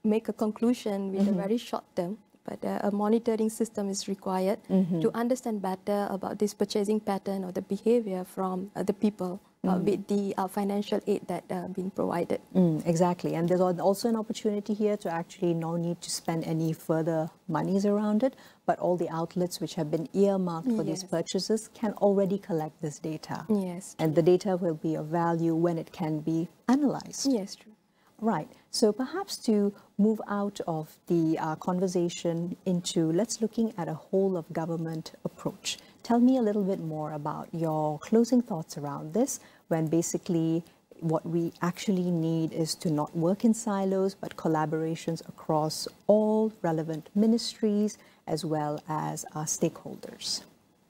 Speaker 21: make a conclusion with a very short term, but a monitoring system is required to understand better about this purchasing pattern or the behavior from the people with the financial aid that been provided.
Speaker 20: Exactly. And there's also an opportunity here to actually no need to spend any further monies around it, but all the outlets which have been earmarked for these purchases can already collect this data.
Speaker 21: Yes.
Speaker 20: And the data will be of value when it can be analyzed.
Speaker 21: Yes, true.
Speaker 20: Right. So perhaps to move out of the conversation into let's looking at a whole of government approach. Tell me a little bit more about your closing thoughts around this, when basically what we actually need is to not work in silos, but collaborations across all relevant ministries as well as our stakeholders.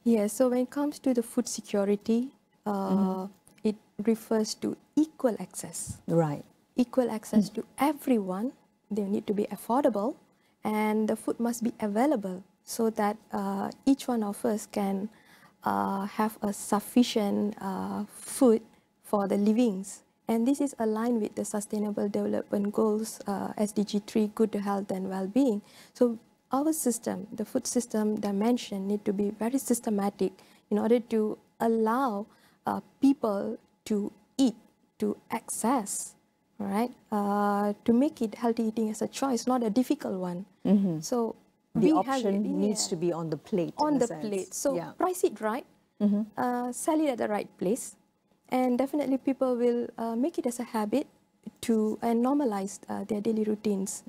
Speaker 21: Yes, so when it comes to the food security, it refers to equal access.
Speaker 20: Right.
Speaker 21: Equal access to everyone. They need to be affordable, and the food must be available so that each one of us can have a sufficient food for the livings. And this is aligned with the Sustainable Development Goals, SDG 3, good health and well-being. So our system, the food system dimension, need to be very systematic in order to allow people to eat, to access, right? To make it healthy eating as a choice, not a difficult one. So
Speaker 20: the option needs to be on the plate.
Speaker 21: On the plate. So price it right, sell it at the right place, and definitely people will make it as a habit to normalize their daily routines.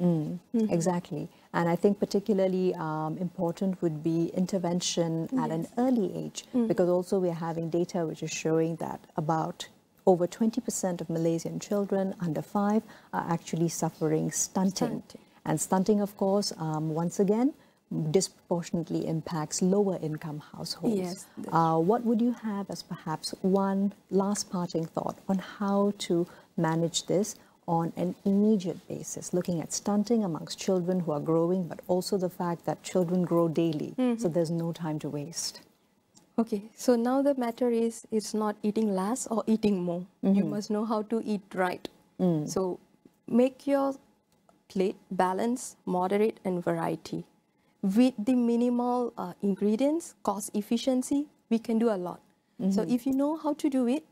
Speaker 20: Exactly. And I think particularly important would be intervention at an early age, because also we're having data which is showing that about over 20% of Malaysian children under 5 are actually suffering stunting. And stunting, of course, once again, disproportionately impacts lower income households.
Speaker 21: Yes.
Speaker 20: What would you have as perhaps one last parting thought on how to manage this on an immediate basis, looking at stunting amongst children who are growing, but also the fact that children grow daily, so there's no time to waste?
Speaker 21: Okay, so now the matter is, it's not eating less or eating more. You must know how to eat right. So make your plate balanced, moderate, and variety. With the minimal ingredients, cost efficiency, we can do a lot. So if you know how to do it,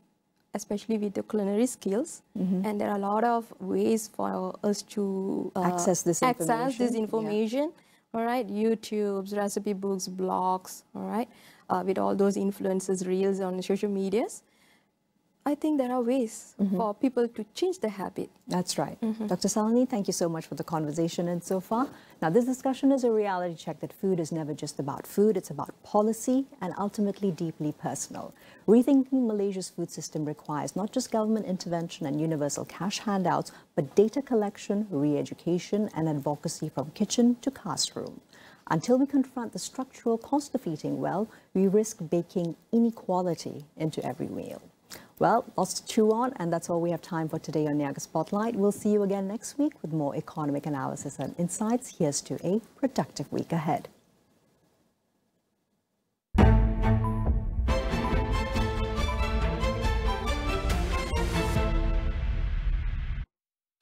Speaker 21: especially with the culinary skills, and there are a lot of ways for us to
Speaker 20: access this
Speaker 21: information. All right, YouTube's, recipe books, blogs, all right, with all those influencers, reels on social medias. I think there are ways for people to change their habit.
Speaker 20: That's right. Dr. Salini, thank you so much for the conversation and so far. Now, this discussion is a reality check that food is never just about food, it's about policy and ultimately deeply personal. Rethinking Malaysia's food system requires not just government intervention and universal cash handouts, but data collection, re-education and advocacy from kitchen to classroom. Until we confront the structural cost of eating well, we risk baking inequality into every meal. Well, lots to chew on, and that's all we have time for today on Niaga Spotlight. We'll see you again next week with more economic analysis and insights. Here's to a productive week ahead.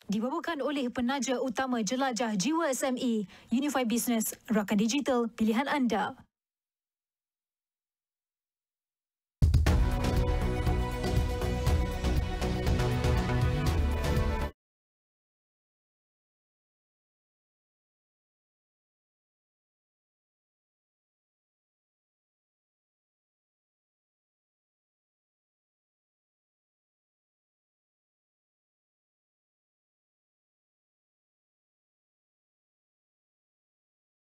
Speaker 1: Dibawakan oleh penaja utama jelajah jiwa SME, Unify Business, rakan digital pilihan anda.